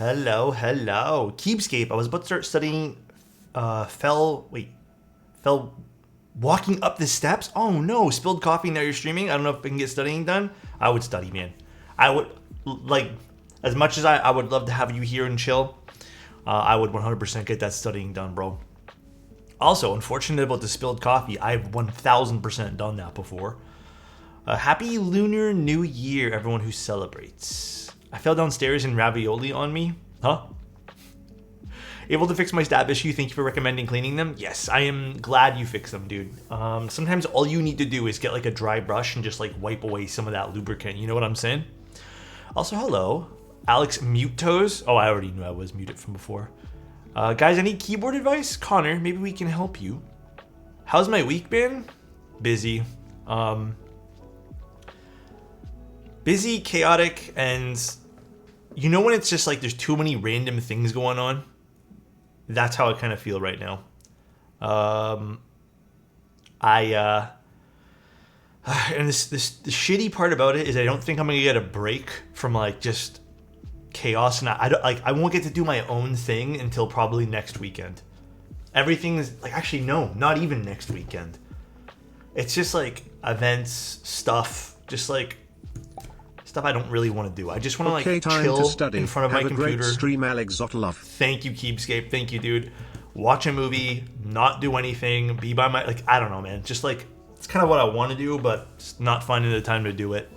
Hello, hello. Keepscape. I was about to start studying. Fell walking up the steps. Oh no, spilled coffee. Now you're streaming. I don't know if I can get studying done. I would study, man. I would, like, as much as I would love to have you here and chill, I would 100% get that studying done, bro. Also, unfortunate about the spilled coffee. I've 1000% done that before. Happy Lunar New Year, everyone who celebrates. I fell downstairs and ravioli on me. Huh? Able to fix my stab issue. Thank you for recommending cleaning them. Yes, I am glad you fixed them, dude. Sometimes all you need to do is get like a dry brush and just like wipe away some of that lubricant. You know what I'm saying? Also, hello. Alex Mute Toes. Oh, I already knew I was muted from before. Guys, any keyboard advice? Connor, maybe we can help you. How's my week been? Busy. Busy, chaotic, and you know when it's just like there's too many random things going on? That's how I kind of feel right now. And the shitty part about it is I don't think I'm gonna get a break from like just chaos, and I won't get to do my own thing until probably next weekend. Everything is like, actually no, not even next weekend. It's just like events, stuff, just like stuff I don't really want to do. I just want to like chill in front of my computer. Great stream, Alexotos. Thank you, Keepscape. Thank you, dude. Watch a movie, not do anything, be by my, like, I don't know, man. Just like, it's kind of what I want to do, but just not finding the time to do it.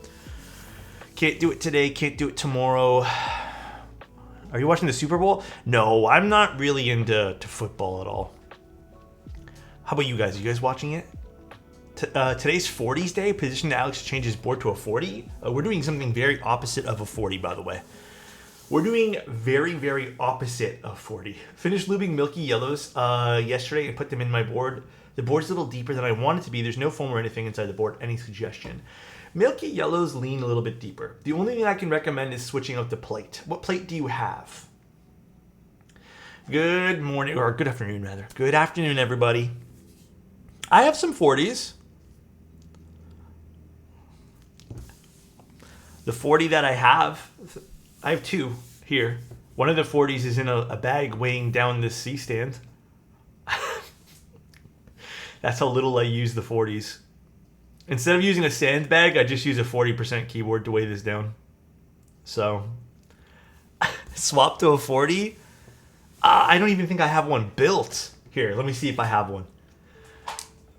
Can't do it today, can't do it tomorrow. Are you watching the Super Bowl? No, I'm not really into football at all. How about you guys? Are you guys watching it? Today's 40s day. Position Alex to change his board to a 40. We're doing something very opposite of a 40, by the way. We're doing very, very opposite of 40. Finished lubing Milky Yellows yesterday and put them in my board. The board's a little deeper than I want it to be. There's no foam or anything inside the board. Any suggestion? Milky Yellows lean a little bit deeper. The only thing I can recommend is switching out the plate. What plate do you have? Good morning, or good afternoon, rather. Good afternoon, everybody. I have some 40s. The 40 that I have two here. One of the 40s is in a bag weighing down this C-stand. That's how little I use the 40s. Instead of using a sandbag, I just use a 40% keyboard to weigh this down. So, swap to a 40? I don't even think I have one built. Here, let me see if I have one.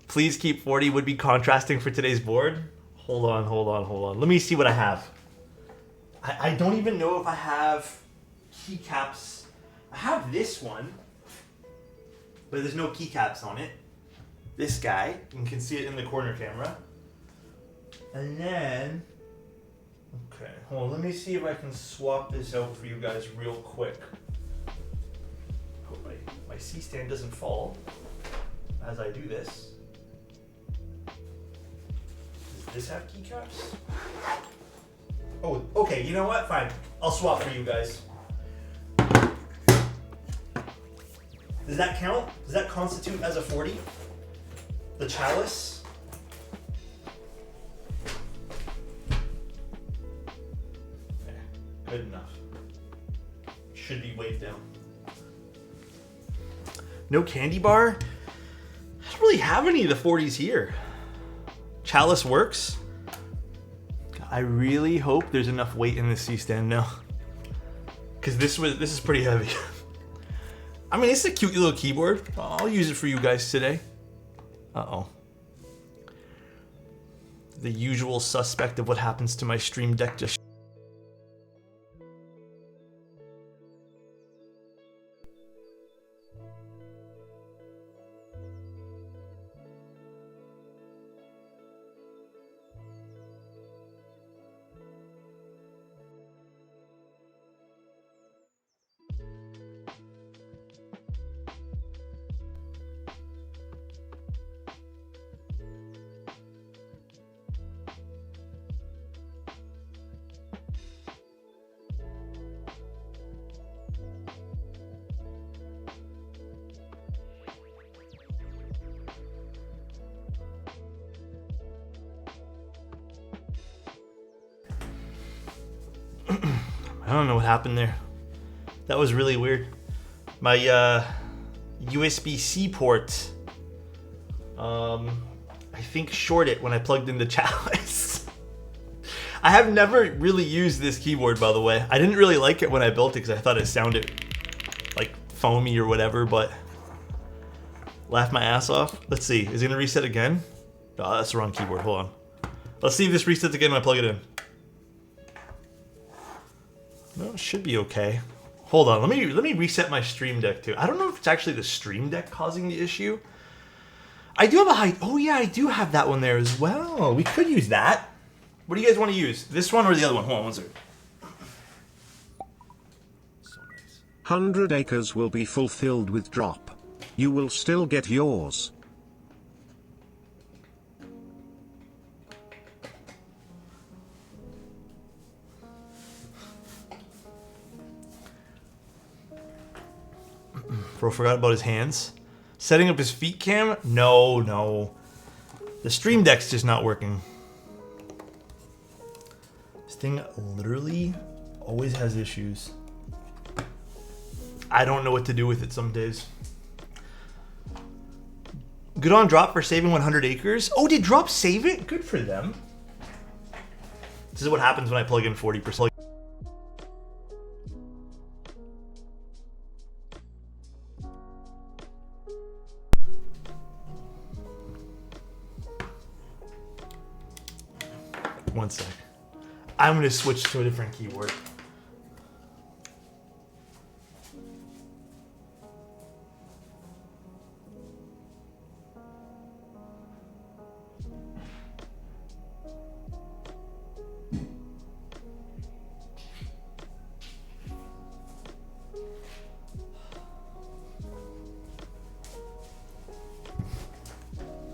Please keep 40 would be contrasting for today's board. Hold on. Let me see what I have. I don't even know if I have keycaps. I have this one, but there's no keycaps on it. This guy, you can see it in the corner camera. And then, okay, hold on, let me see if I can swap this out for you guys real quick. Hope my C-stand doesn't fall as I do this. Does this have keycaps? Oh, okay, you know what? Fine. I'll swap for you guys. Does that count? Does that constitute as a 40? The chalice? There. Good enough. Should be weighed down. No candy bar? I don't really have any of the 40s here. Chalice works. I really hope there's enough weight in this C-stand now, because this is pretty heavy. I mean, it's a cute little keyboard. I'll use it for you guys today. Uh-oh. The usual suspect of what happens to my Stream Deck just... I don't know what happened there. That was really weird. My USB-C port, I think shorted when I plugged in the chalice. I have never really used this keyboard, by the way. I didn't really like it when I built it because I thought it sounded like foamy or whatever, but laugh my ass off. Let's see, is it gonna reset again? Oh, that's the wrong keyboard, hold on. Let's see if this resets again when I plug it in. No, it should be okay. Hold on, let me reset my Stream Deck too. I don't know if it's actually the Stream Deck causing the issue. I do have a high, oh yeah, I do have that one there as well. We could use that. What do you guys want to use? This one or the other one? Hold on one second. So nice. 100 acres will be fulfilled with drop. You will still get yours. Bro forgot about his hands. Setting up his feet cam? No. The Stream Deck's just not working. This thing literally always has issues. I don't know what to do with it some days. Good on Drop for saving 100 acres. Oh, did Drop save it? Good for them. This is what happens when I plug in 40%. One sec. I'm gonna switch to a different keyboard.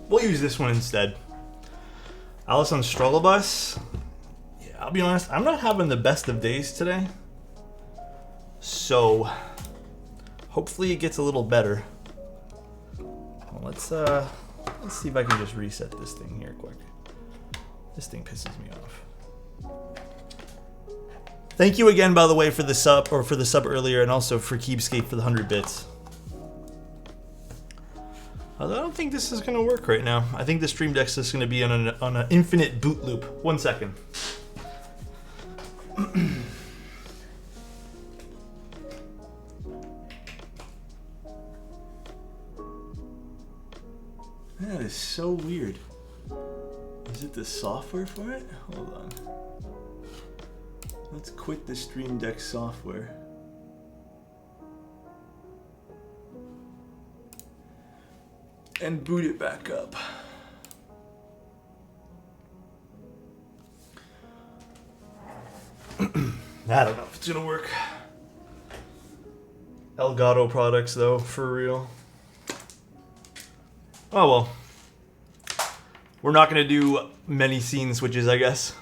We'll use this one instead. Alice on Struggle Bus. Yeah, I'll be honest, I'm not having the best of days today. So hopefully it gets a little better. Well, let's see if I can just reset this thing here quick. This thing pisses me off. Thank you again, by the way, for the sub earlier, and also for Keepscape for the 100 bits. Although I don't think this is going to work right now. I think the Stream Deck's just going to be on an infinite boot loop. 1 second. That is so weird. Is it the software for it? Hold on. Let's quit the Stream Deck software. And boot it back up. I don't know if it's gonna work. Elgato products though, for real. Oh well. We're not gonna do many scene switches, I guess.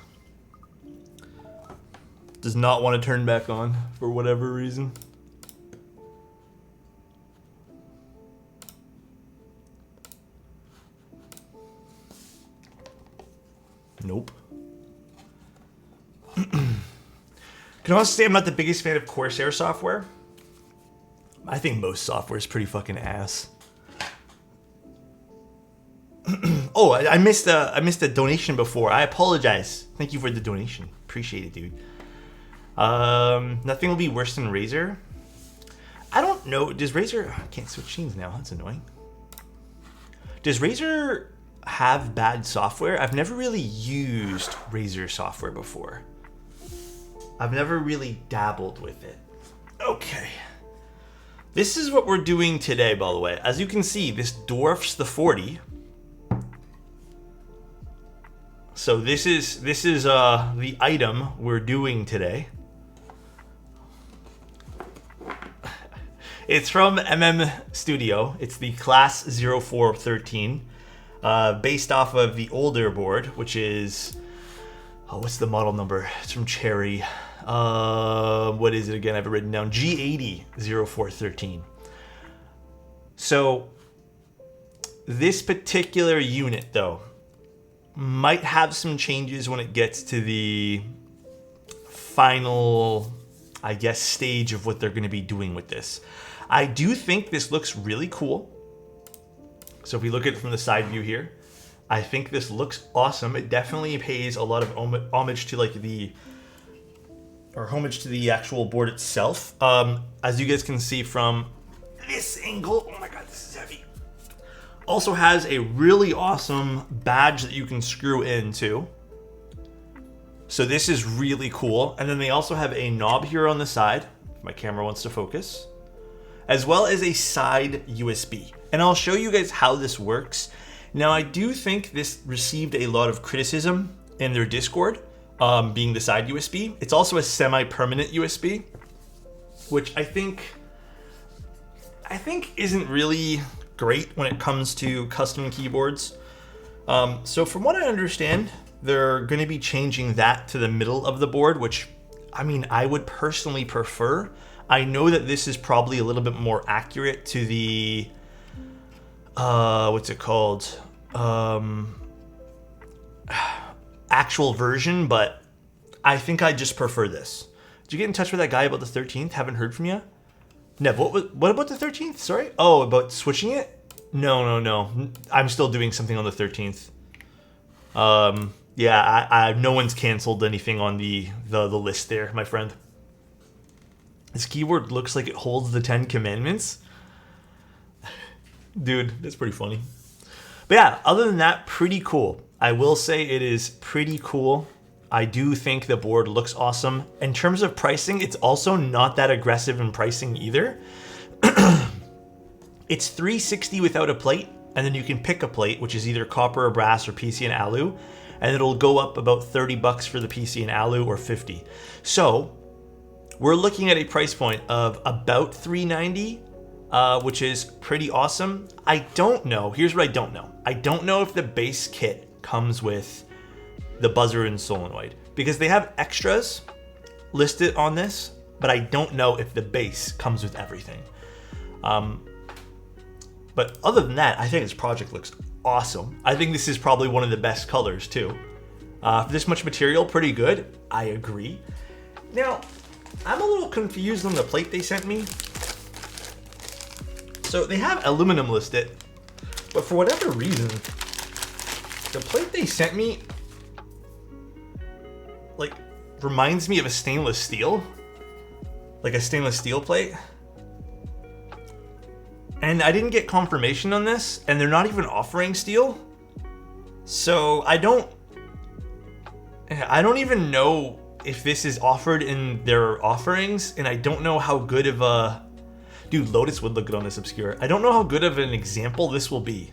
Does not want to turn back on for whatever reason. Nope. Can also say I'm not the biggest fan of Corsair software. I think most software is pretty fucking ass. Oh, I missed a donation before. I apologize. Thank you for the donation. Appreciate it, dude. Nothing will be worse than Razer. I don't know. Does Razer? I can't switch scenes now. That's annoying. Does Razer have bad software? I've never really used Razer software before. I've never really dabbled with it. Okay. This is what we're doing today, by the way. As you can see, this dwarfs the 40. So this is the item we're doing today. It's from Studio. It's the Class 0413, based off of the older board, which is, oh, what's the model number? It's from Cherry. What is it again? I have it written down. G80 0413. So this particular unit, though, might have some changes when it gets to the final I guess, stage of what they're going to be doing with this. I do think this looks really cool. So if we look at it from the side view here, I think this looks awesome. It definitely pays a lot of homage to like homage to the actual board itself. As you guys can see from this angle, oh my god, this is heavy. Also has a really awesome badge that you can screw into. So this is really cool. And then they also have a knob here on the side, if my camera wants to focus, as well as a side USB. And I'll show you guys how this works. Now, I do think this received a lot of criticism in their Discord, being the side USB. It's also a semi-permanent USB, which I think isn't really great when it comes to custom keyboards. So from what I understand, they're going to be changing that to the middle of the board, which, I mean, I would personally prefer. I know that this is probably a little bit more accurate to the, what's it called? Actual version, but I think I just prefer this. Did you get in touch with that guy about the 13th? Haven't heard from you? Nev, what about the 13th? Sorry? Oh, about switching it? No. I'm still doing something on the 13th. Yeah, no one's canceled anything on the list there, my friend. This keyboard looks like it holds the 10 commandments. Dude, that's pretty funny. But yeah, other than that, pretty cool. I will say it is pretty cool. I do think the board looks awesome. In terms of pricing, it's also not that aggressive in pricing either. It's $360 without a plate, and then you can pick a plate, which is either copper or brass or PC and alu, and it'll go up about $30 for the PC and alu or $50. So we're looking at a price point of about $390, which is pretty awesome. I don't know. Here's what I don't know. I don't know if the base kit comes with the buzzer and solenoid, because they have extras listed on this, but I don't know if the base comes with everything. But other than that, I think this project looks awesome. I think this is probably one of the best colors too. For this much material, pretty good. I agree. Now, I'm a little confused on the plate they sent me. So they have aluminum listed, but for whatever reason, the plate they sent me like reminds me of a stainless steel, like a stainless steel plate. And I didn't get confirmation on this, and they're not even offering steel. So I don't even know if this is offered in their offerings, and I don't know how good of a... Dude, Lotus would look good on this Obscure. I don't know how good of an example this will be.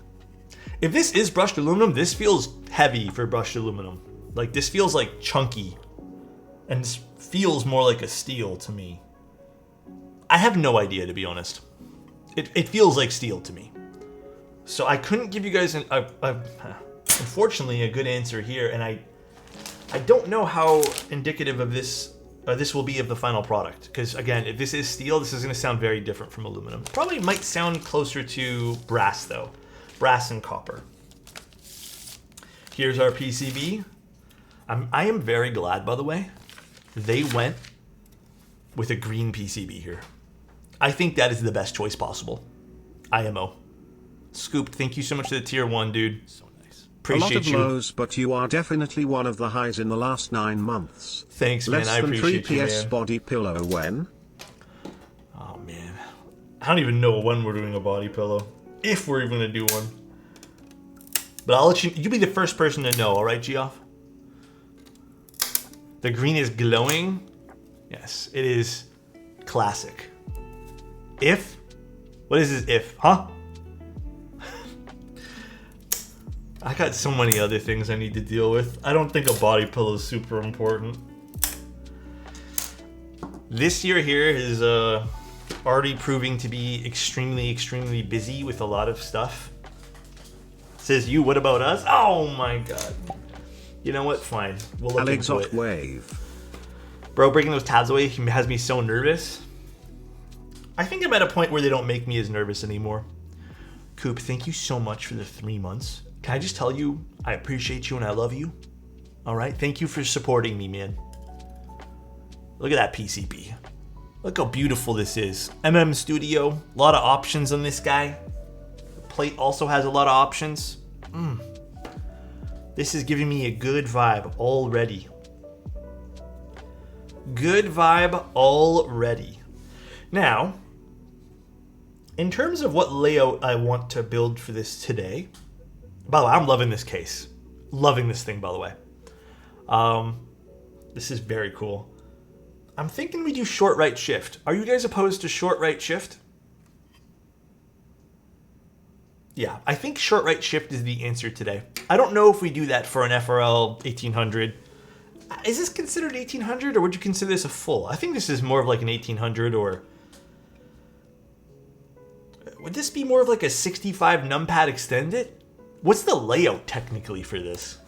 If this is brushed aluminum, this feels heavy for brushed aluminum. Like, this feels like chunky, and this feels more like a steel to me. I have no idea, to be honest. It feels like steel to me. So I couldn't give you guys unfortunately a good answer here, and I don't know how indicative of this will be of the final product. Because again, if this is steel, this is going to sound very different from aluminum. Probably might sound closer to brass though, brass and copper. Here's our PCB. I am very glad, by the way, they went with a green PCB here. I think that is the best choice possible. IMO. Scooped, thank you so much for the tier 1, dude. So nice. Appreciate you. A lot of lows, but you are definitely one of the highs in the last 9 months. Thanks, man. I appreciate you, man. Less than 3 PS body pillow when? Oh, man. I don't even know when we're doing a body pillow. If we're even going to do one. But I'll let you... You'll be the first person to know, alright, Geoff? The green is glowing. Yes, it is classic. If? What is this if? Huh? I got so many other things I need to deal with. I don't think a body pillow is super important. This year here is already proving to be extremely, extremely busy with a lot of stuff. Says you, what about us? Oh my god. You know what? Fine. We'll look into it. Alexotos wave. Bro, breaking those tabs away has me so nervous. I think I'm at a point where they don't make me as nervous anymore. Coop, thank you so much for the 3 months. Can I just tell you, I appreciate you and I love you. All right, thank you for supporting me, man. Look at that PCB. Look how beautiful this is. Studio, a lot of options on this guy. The plate also has a lot of options. This is giving me a good vibe already. Good vibe already. Now, in terms of what layout I want to build for this today, by the way, I'm loving this case. Loving this thing, by the way. This is very cool. I'm thinking we do short right shift. Are you guys opposed to short right shift? Yeah, I think short right shift is the answer today. I don't know if we do that for an FRL 1800. Is this considered 1800 or would you consider this a full? I think this is more of like an 1800 or... Would this be more of like a 65 numpad extended? What's the layout technically for this?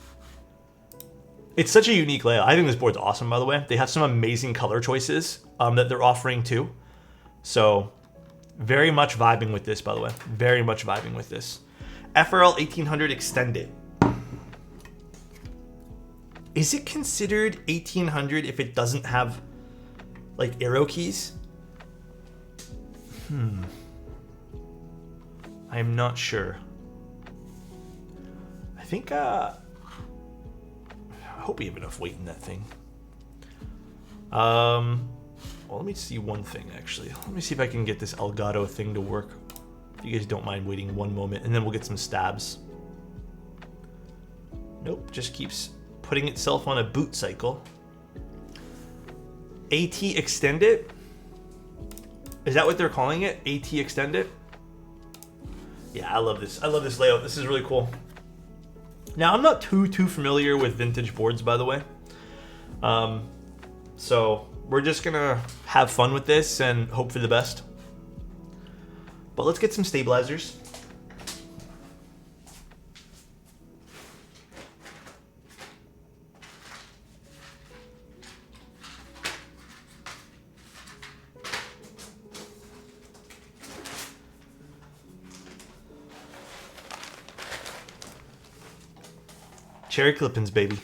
It's such a unique layout. I think this board's awesome, by the way. They have some amazing color choices that they're offering too. So, very much vibing with this, by the way. Very much vibing with this. FRL 1800 Extended. Is it considered 1800 if it doesn't have, like, arrow keys? I am not sure. I think, I hope we have enough weight in that thing. Well, let me see one thing, actually. Let me see if I can get this Elgato thing to work. If you guys don't mind waiting one moment, and then we'll get some stabs. Nope, just keeps putting itself on a boot cycle. AT Extended? Is that what they're calling it? AT Extended? Yeah, I love this. I love this layout. This is really cool. Now, I'm not too familiar with vintage boards, by the way. So we're just gonna have fun with this and hope for the best. But let's get some stabilizers. Cherry clippings, baby.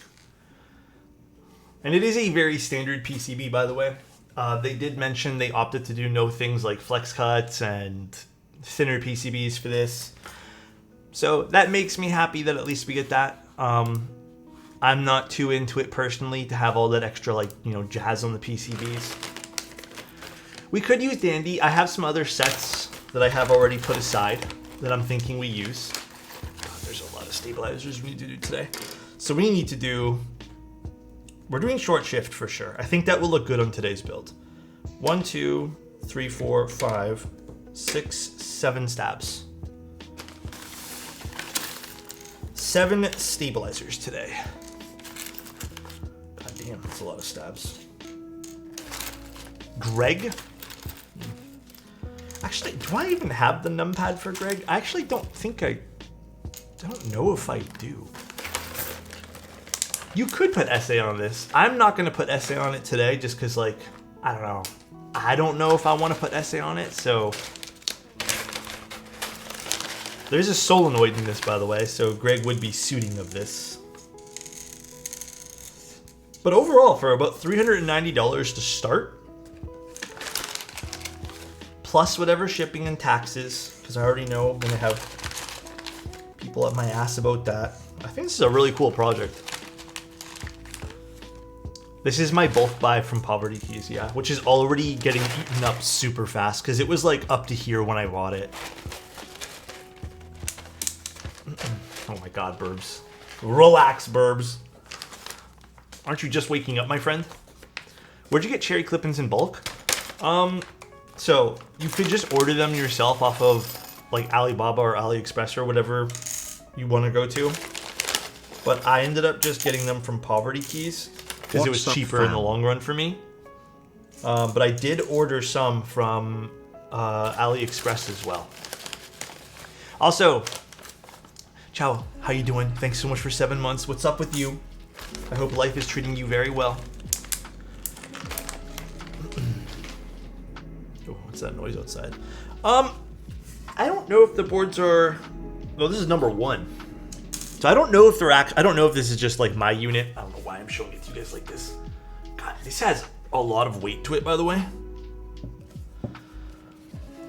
And it is a very standard PCB, by the way. They did mention they opted to do no things like flex cuts and thinner PCBs for this. So that makes me happy that at least we get that. I'm not too into it personally to have all that extra, like, you know, jazz on the PCBs. We could use Dandy. I have some other sets that I have already put aside that I'm thinking we use. God, there's a lot of stabilizers we need to do today. So we need to do... We're doing short shift for sure. I think that will look good on today's build. 1, 2, 3, 4, 5, 6, 7 stabs. 7 stabilizers today. God damn, that's a lot of stabs. Greg? Actually, do I even have the numpad for Greg? I actually don't think I don't know if I do. You could put SA on this. I'm not going to put SA on it today just because, like, I don't know. I don't know if I want to put SA on it, so... There's a solenoid in this, by the way, so Greg would be suiting of this. But overall, for about $390 to start, plus whatever shipping and taxes, because I already know I'm going to have people up my ass about that. I think this is a really cool project. This is my bulk buy from Poverty Keys, yeah, which is already getting eaten up super fast because it was like up to here when I bought it. Oh my god, Burbs. Relax, Burbs. Aren't you just waking up, my friend? Where'd you get cherry clippings in bulk? So you could just order them yourself off of like Alibaba or AliExpress or whatever you want to go to. But I ended up just getting them from Poverty Keys because it was cheaper in the long run for me. But I did order some from AliExpress as well. Also, Ciao, how you doing? Thanks so much for 7 months. What's up with you? I hope life is treating you very well. Oh, what's that noise outside? I don't know if the boards are... No, this is number 1. So I don't know if they're I don't know if this is just like my unit. I don't know why I'm showing it to you guys like this. God, this has a lot of weight to it, by the way.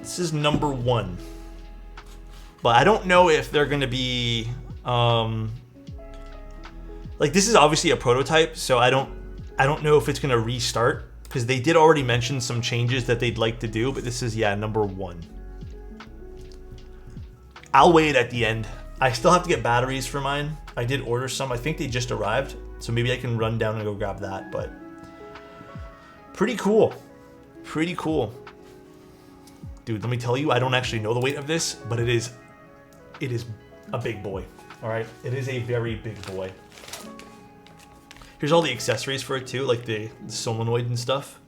This is number 1. But I don't know if they're going to be... like, this is obviously a prototype, so I don't know if it's going to restart. Because they did already mention some changes that they'd like to do. But this is, yeah, number 1. I'll weigh it at the end. I still have to get batteries for mine. I did order some. I think they just arrived. So maybe I can run down and go grab that. But pretty cool. Pretty cool. Dude, let me tell you, I don't actually know the weight of this, but it is a big boy. All right? It is a very big boy. Here's all the accessories for it too, like the solenoid and stuff.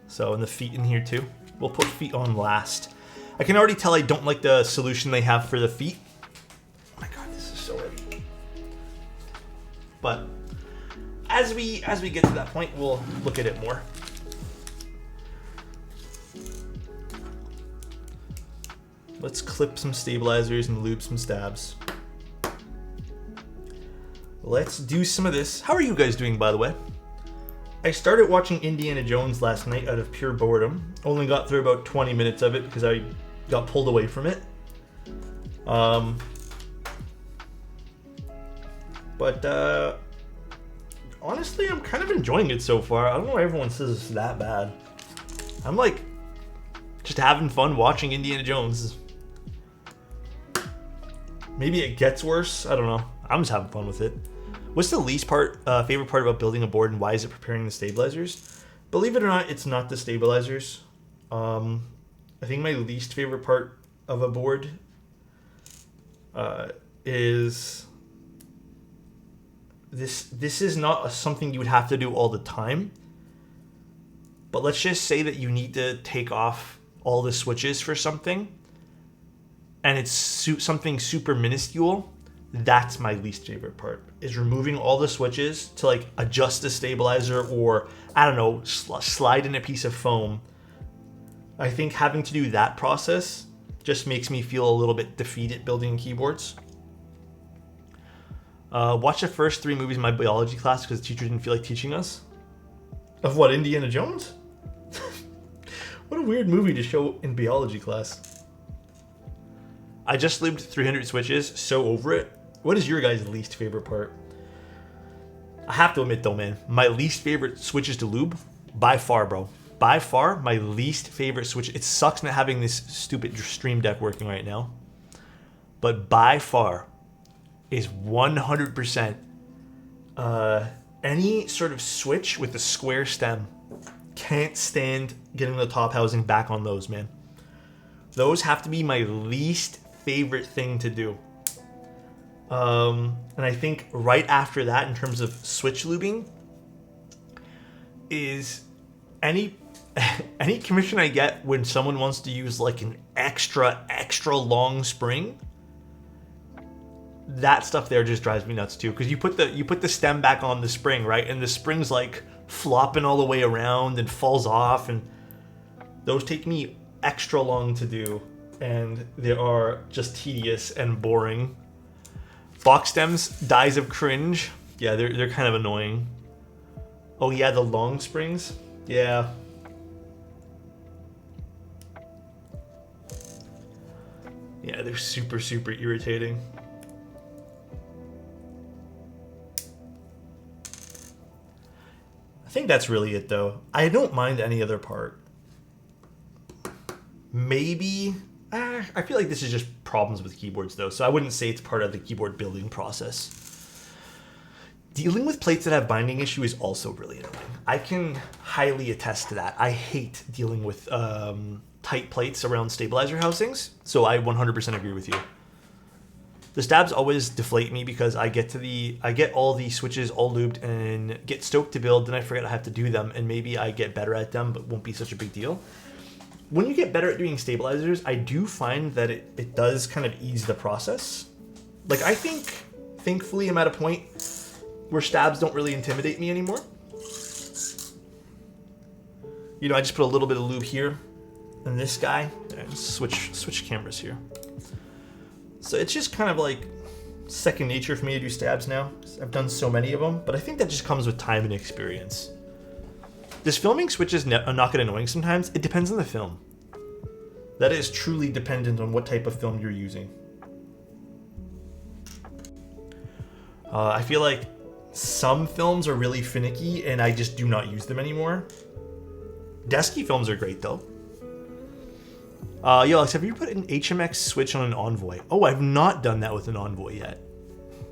So, and the feet in here too. We'll put feet on last. I can already tell I don't like the solution they have for the feet. Oh my god, this is so heavy. But as we get to that point, we'll look at it more. Let's clip some stabilizers and lube some stabs. Let's do some of this. How are you guys doing, by the way? I started watching Indiana Jones last night out of pure boredom. Only got through about 20 minutes of it because I got pulled away from it. But honestly, I'm kind of enjoying it so far. I don't know why everyone says it's that bad. I'm like just having fun watching Indiana Jones. Maybe it gets worse. I don't know. I'm just having fun with it. What's the least favorite part about building a board, and why is it preparing the stabilizers? Believe it or not, it's not the stabilizers. I think my least favorite part of a board is this. This is not something you would have to do all the time. But let's just say that you need to take off all the switches for something, and it's something super minuscule. That's my least favorite part, is removing all the switches to like adjust the stabilizer, or I don't know, slide in a piece of foam. I think having to do that process just makes me feel a little bit defeated building keyboards. Watch the first 3 movies in my biology class because the teacher didn't feel like teaching us. Of what, Indiana Jones? What a weird movie to show in biology class. I just lubed 300 switches, so over it. What is your guys' least favorite part? I have to admit though, man, my least favorite switches to lube, by far, bro. By far, my least favorite switch. It sucks not having this stupid Stream Deck working right now. But by far is 100% any sort of switch with a square stem. Can't stand getting the top housing back on those, man. Those have to be my least favorite thing to do. And I think right after that, in terms of switch lubing, is any commission I get when someone wants to use like an extra long spring. That stuff there just drives me nuts too, because you put the stem back on the spring, right, and the spring's like flopping all the way around and falls off, and those take me extra long to do, and they are just tedious and boring. Box stems, dies of cringe. Yeah, they're kind of annoying. Oh yeah, the long springs. Yeah. Yeah, they're super irritating. I think that's really it though. I don't mind any other part. Maybe I feel like this is just problems with keyboards though, so I wouldn't say it's part of the keyboard building process. Dealing with plates that have binding issue is also really annoying. I can highly attest to that. I hate dealing with tight plates around stabilizer housings, so I 100% agree with you. The stabs always deflate me because I get all the switches all lubed and get stoked to build, then I forget I have to do them, and maybe I get better at them, but won't be such a big deal. When you get better at doing stabilizers, I do find that it does kind of ease the process. Like, I think, thankfully, I'm at a point where stabs don't really intimidate me anymore. You know, I just put a little bit of lube here, and this guy, and switch cameras here. So it's just kind of like second nature for me to do stabs now. I've done so many of them, but I think that just comes with time and experience. This filming switches not get annoying sometimes. It depends on the film. That is truly dependent on what type of film you're using. I feel like some films are really finicky and I just do not use them anymore. Desky films are great though. Yo, Alex, have you put an HMX switch on an Envoy? Oh, I've not done that with an Envoy yet.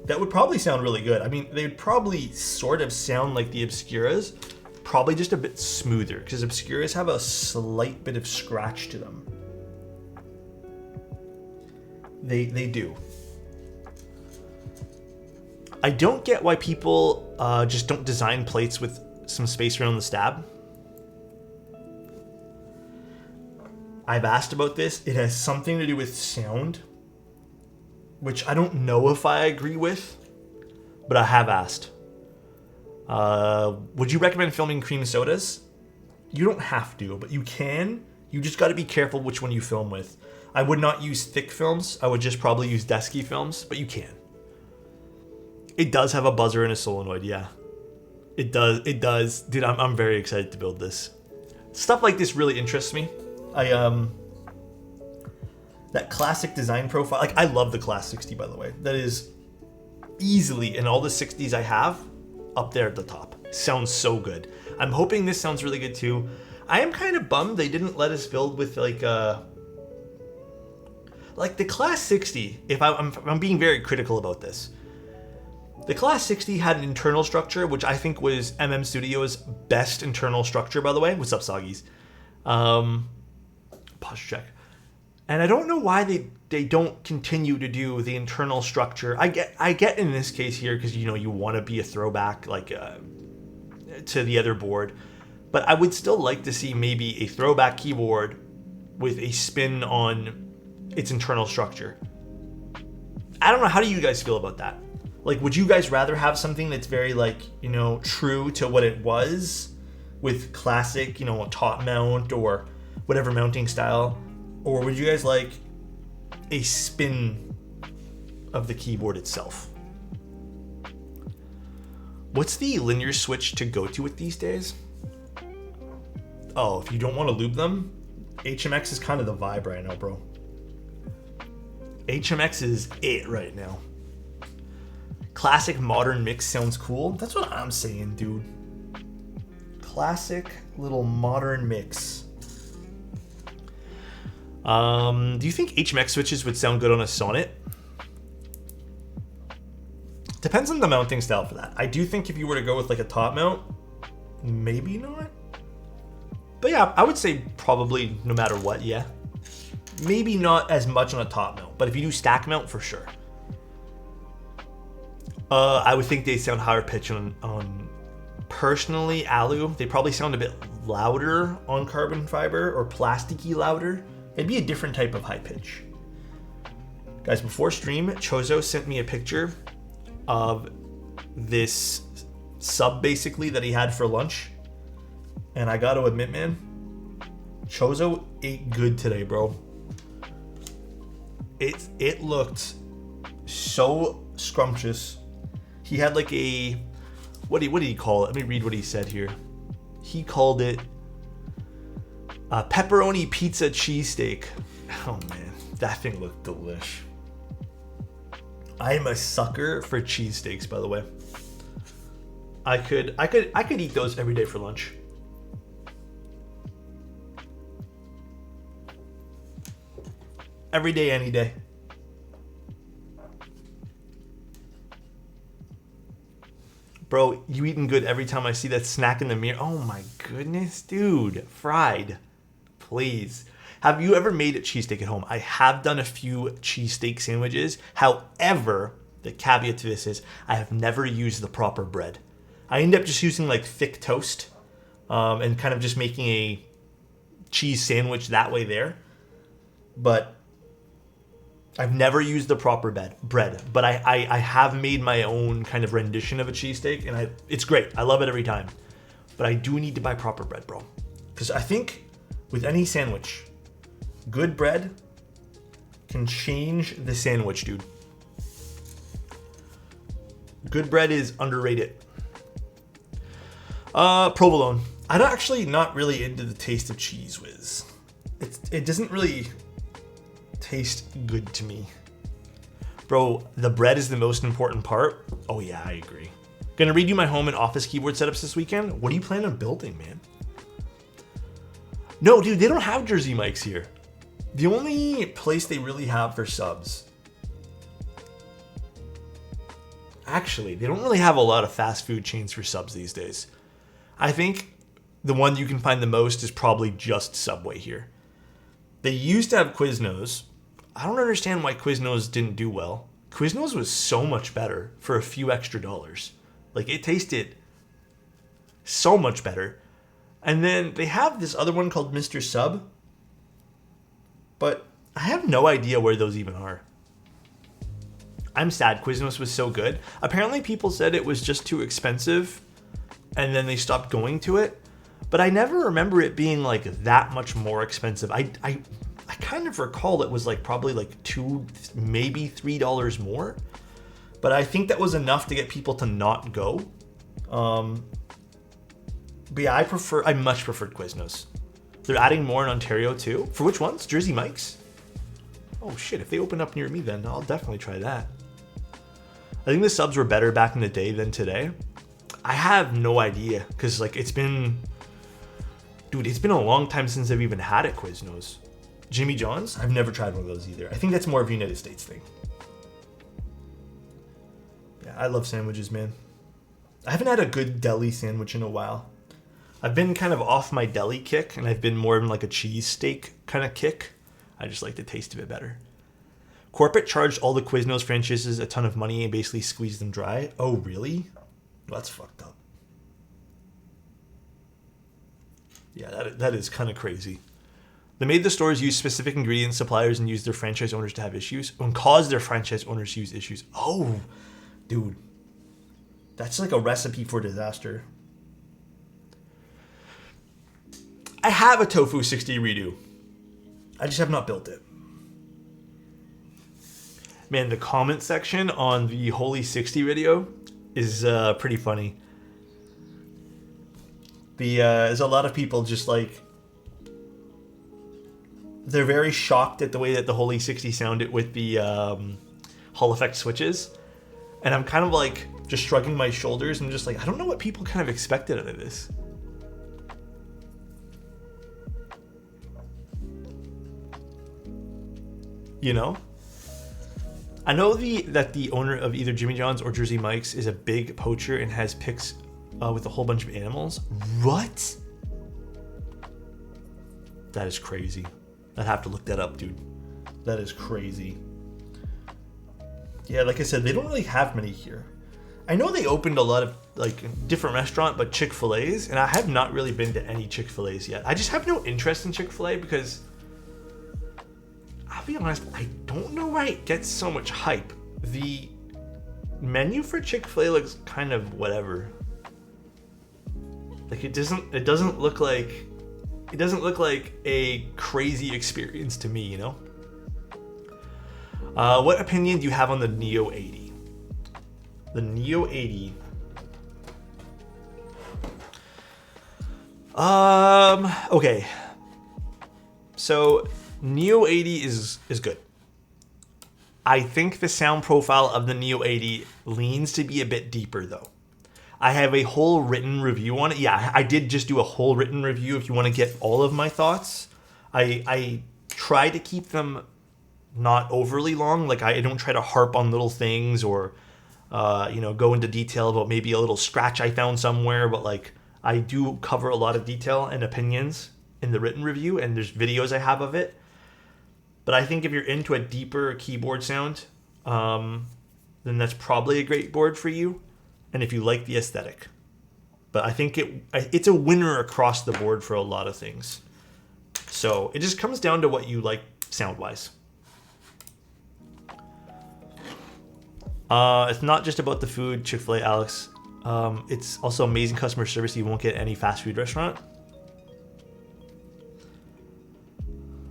That would probably sound really good. I mean, they would probably sort of sound like the Obscuras, probably just a bit smoother, because Obscuras have a slight bit of scratch to them. They do. I don't get why people just don't design plates with some space around the stab. I've asked about this. It has something to do with sound, which I don't know if I agree with, but I have asked. Would you recommend filming cream sodas? You don't have to, but you can. You just got to be careful which one you film with. I would not use thick films. I would just probably use Desky films, but you can. It does have a buzzer and a solenoid, yeah. It does. Dude, I'm very excited to build this. Stuff like this really interests me. That classic design profile, like I love the Class 60, by the way. That is easily, in all the 60s I have, up there at the top. Sounds so good. I'm hoping this sounds really good too. I am kind of bummed they didn't let us build with like the Class 60, if I'm being very critical about this. The Class 60 had an internal structure, which I think was MM Studio's best internal structure, by the way. What's up, Soggies? Posture check. And I don't know why they don't continue to do the internal structure. I get in this case here because you want to be a throwback like to the other board, but I would still like to see maybe a throwback keyboard with a spin on its internal structure. I don't know, how do you guys feel about that? Like, would you guys rather have something that's very like, true to what it was with classic, top mount or whatever mounting style? Or would you guys like a spin of the keyboard itself? What's the linear switch to go to it these days? Oh, if you don't want to loop them, HMX is kind of the vibe right now, bro. HMX is it right now. Classic modern mix sounds cool. That's what I'm saying, dude. Classic little modern mix. Do you think HMX switches would sound good on a Sonnet? Depends on the mounting style for that. I do think if you were to go with like a top mount, maybe not. But yeah, I would say probably no matter what, yeah. Maybe not as much on a top mount, but if you do stack mount, for sure. I would think they sound higher pitch on personally alu. They probably sound a bit louder on carbon fiber or plasticky louder. It'd be a different type of high pitch. Guys, before stream, Chozo sent me a picture of this sub basically that he had for lunch. And I gotta admit, man, Chozo ate good today, bro. It looked so scrumptious. He had like a, what did he call it? Let me read what he said here. He called it pepperoni pizza cheesesteak. Oh man, that thing looked delish. I am a sucker for cheesesteaks, by the way. I could eat those every day for lunch. Every day, any day. Bro, you eating good every time I see that snack in the mirror. Oh my goodness, dude. Fried. Please. Have you ever made a cheesesteak at home? I have done a few cheesesteak sandwiches. However, the caveat to this is I have never used the proper bread. I end up just using like thick toast and kind of just making a cheese sandwich that way there. But I've never used the proper bread, but I have made my own kind of rendition of a cheesesteak, and it's great. I love it every time. But I do need to buy proper bread, bro. Because I think with any sandwich, good bread can change the sandwich, dude. Good bread is underrated. Provolone. I'm actually not really into the taste of cheese whiz. it doesn't really taste good to me. Bro, the bread is the most important part. Oh yeah, I agree. Gonna redo my home and office keyboard setups this weekend. What do you plan on building, man? No, dude, they don't have Jersey Mike's here. The only place they really have for subs. Actually, they don't really have a lot of fast food chains for subs these days. I think the one you can find the most is probably just Subway here. They used to have Quiznos. I don't understand why Quiznos didn't do well. Quiznos was so much better for a few extra dollars. Like, it tasted so much better. And then they have this other one called Mr. Sub. But I have no idea where those even are. I'm sad Quiznos was so good. Apparently people said it was just too expensive and then they stopped going to it. But I never remember it being like that much more expensive. I kind of recall it was like probably like $2, maybe $3 more. But I think that was enough to get people to not go. But yeah, I much preferred Quiznos. They're adding more in Ontario too. For which ones? Jersey Mike's? Oh shit, if they open up near me then I'll definitely try that. I think the subs were better back in the day than today. I have no idea, because like it's been a long time since I've even had at Quiznos. Jimmy John's? I've never tried one of those either. I think that's more of a United States thing. Yeah, I love sandwiches, man. I haven't had a good deli sandwich in a while. I've been kind of off my deli kick, and I've been more in like a cheese steak kind of kick. I just like the taste of it better. Corporate charged all the Quiznos franchises a ton of money and basically squeezed them dry. Oh, really? That's fucked up. Yeah, that is kind of crazy. They made the stores use specific ingredient suppliers and use their franchise owners to have issues and cause their franchise owners to use issues. Oh, dude. That's like a recipe for disaster. I have a Tofu 60 redo. I just have not built it. Man, the comment section on the Holy 60 video is pretty funny. There's a lot of people just like, they're very shocked at the way that the Holy 60 sounded with the Hall effect switches. And I'm kind of like just shrugging my shoulders and just like, I don't know what people kind of expected out of this. You know? I know that the owner of either Jimmy John's or Jersey Mike's is a big poacher and has pics with a whole bunch of animals. What? That is crazy. I'd have to look that up, dude. That is crazy. Yeah, like I said, they don't really have many here. I know they opened a lot of like different restaurants, but Chick-fil-A's, and I have not really been to any Chick-fil-A's yet. I just have no interest in Chick-fil-A because, I'll be honest, I don't know why it gets so much hype. The menu for Chick-fil-A looks kind of whatever. Like it doesn't look like a crazy experience to me, you know? What opinion do you have on the Neo 80? The Neo 80. Okay. So Neo 80 is good. I think the sound profile of the Neo 80 leans to be a bit deeper though. I have a whole written review on it. Yeah, I did just do a whole written review if you want to get all of my thoughts. I try to keep them not overly long. Like I don't try to harp on little things or go into detail about maybe a little scratch I found somewhere, but like I do cover a lot of detail and opinions in the written review, and there's videos I have of it. But I think if you're into a deeper keyboard sound, then that's probably a great board for you. And if you like the aesthetic. But I think it's a winner across the board for a lot of things. So it just comes down to what you like sound-wise. It's not just about the food, Chick-fil-A, Alex. It's also amazing customer service you won't get at any fast food restaurant.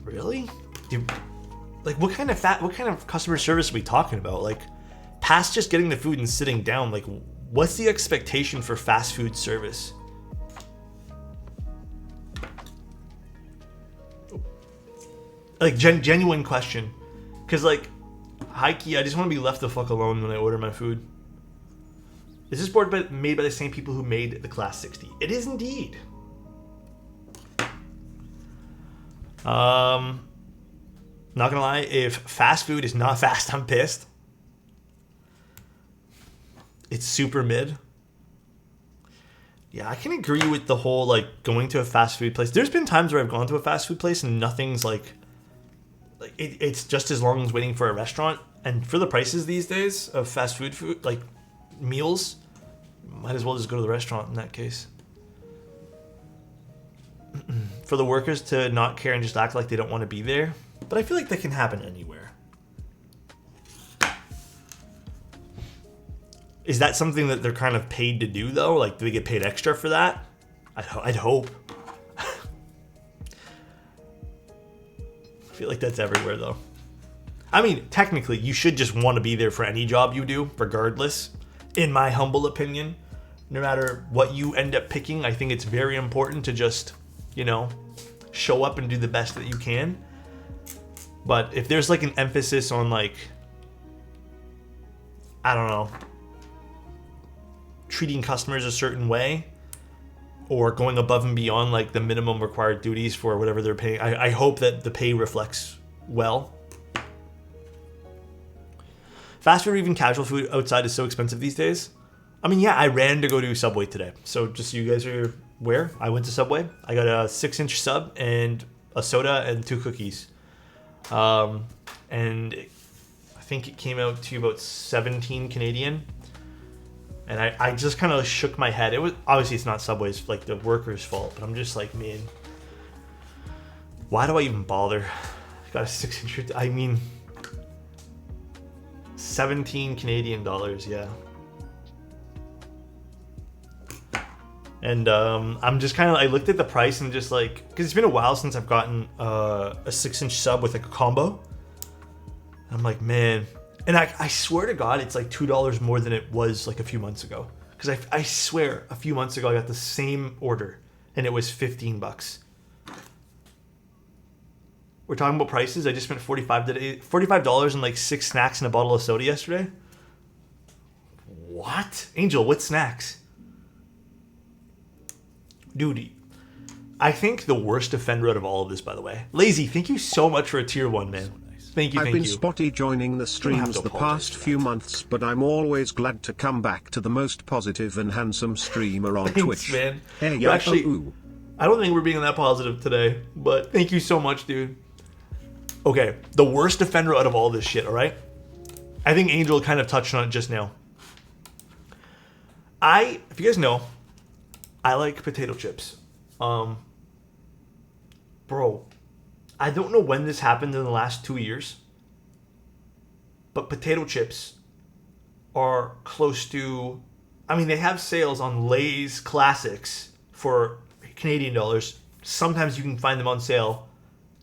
Really? Dude, like what kind of customer service are we talking about? Like past just getting the food and sitting down, like what's the expectation for fast food service? Like, genuine question. Because, like, high key, I just want to be left the fuck alone when I order my food. Is this board made by the same people who made the Class 60? It is indeed. Not gonna lie, if fast food is not fast, I'm pissed. It's super mid. Yeah, I can agree with the whole, like, going to a fast food place. There's been times where I've gone to a fast food place and nothing's, like it's just as long as waiting for a restaurant. And for the prices these days of fast food, like, meals, might as well just go to the restaurant in that case. For the workers to not care and just act like they don't want to be there. But I feel like that can happen anywhere. Is that something that they're kind of paid to do, though? Like, do they get paid extra for that? I'd hope. I feel like that's everywhere, though. I mean, technically, you should just want to be there for any job you do, regardless. In my humble opinion, no matter what you end up picking, I think it's very important to just, you know, show up and do the best that you can. But if there's, like, an emphasis on, like, I don't know, treating customers a certain way or going above and beyond, like, the minimum required duties for whatever they're paying, I hope that the pay reflects well. Fast food or even casual food outside is so expensive these days. I mean, yeah, I ran to go to Subway today. So just so you guys are aware, I went to Subway. I got a 6-inch sub and a soda and 2 cookies. And I think it came out to about 17 Canadian. And I just kind of shook my head. It was obviously it's not Subway's, like, the workers' fault, but I'm just like, man, why do I even bother? I got a 6-inch. I mean, 17 Canadian dollars, yeah. And I'm just kind of, I looked at the price and just like, because it's been a while since I've gotten a 6-inch sub with, like, a combo. I'm like, man. And I swear to God, it's like $2 more than it was like a few months ago. Because I swear, a few months ago, I got the same order and it was $15. We're talking about prices. I just spent $45 on like 6 snacks and a bottle of soda yesterday. What? Angel, what snacks? Dude, I think the worst offender out of all of this, by the way. Lazy, thank you so much for a tier 1, man. Thank you, I've been spotty joining the streams the past few months, but I'm always glad to come back to the most positive and handsome streamer on Twitch. Man. Hey, actually, I don't think we're being that positive today, but thank you so much, dude. Okay, the worst offender out of all this shit, all right? I think Angel kind of touched on it just now. If you guys know, I like potato chips. Bro, I don't know when this happened in the last 2 years, but potato chips are close to, I mean, they have sales on Lay's Classics for Canadian dollars. Sometimes you can find them on sale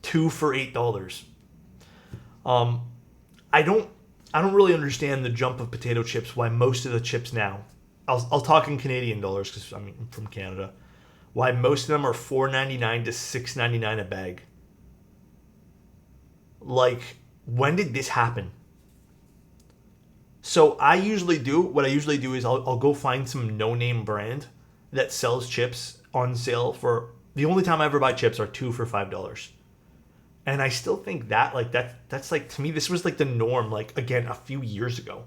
2 for $8. I don't really understand the jump of potato chips, why most of the chips now, I'll talk in Canadian dollars because I'm from Canada, why most of them are $4.99 to $6.99 a bag. Like, when did this happen? So what I usually do is I'll go find some no-name brand that sells chips on sale for, the only time I ever buy chips are 2 for $5. And I still think that, like, that's like, to me, this was like the norm, like, again, a few years ago.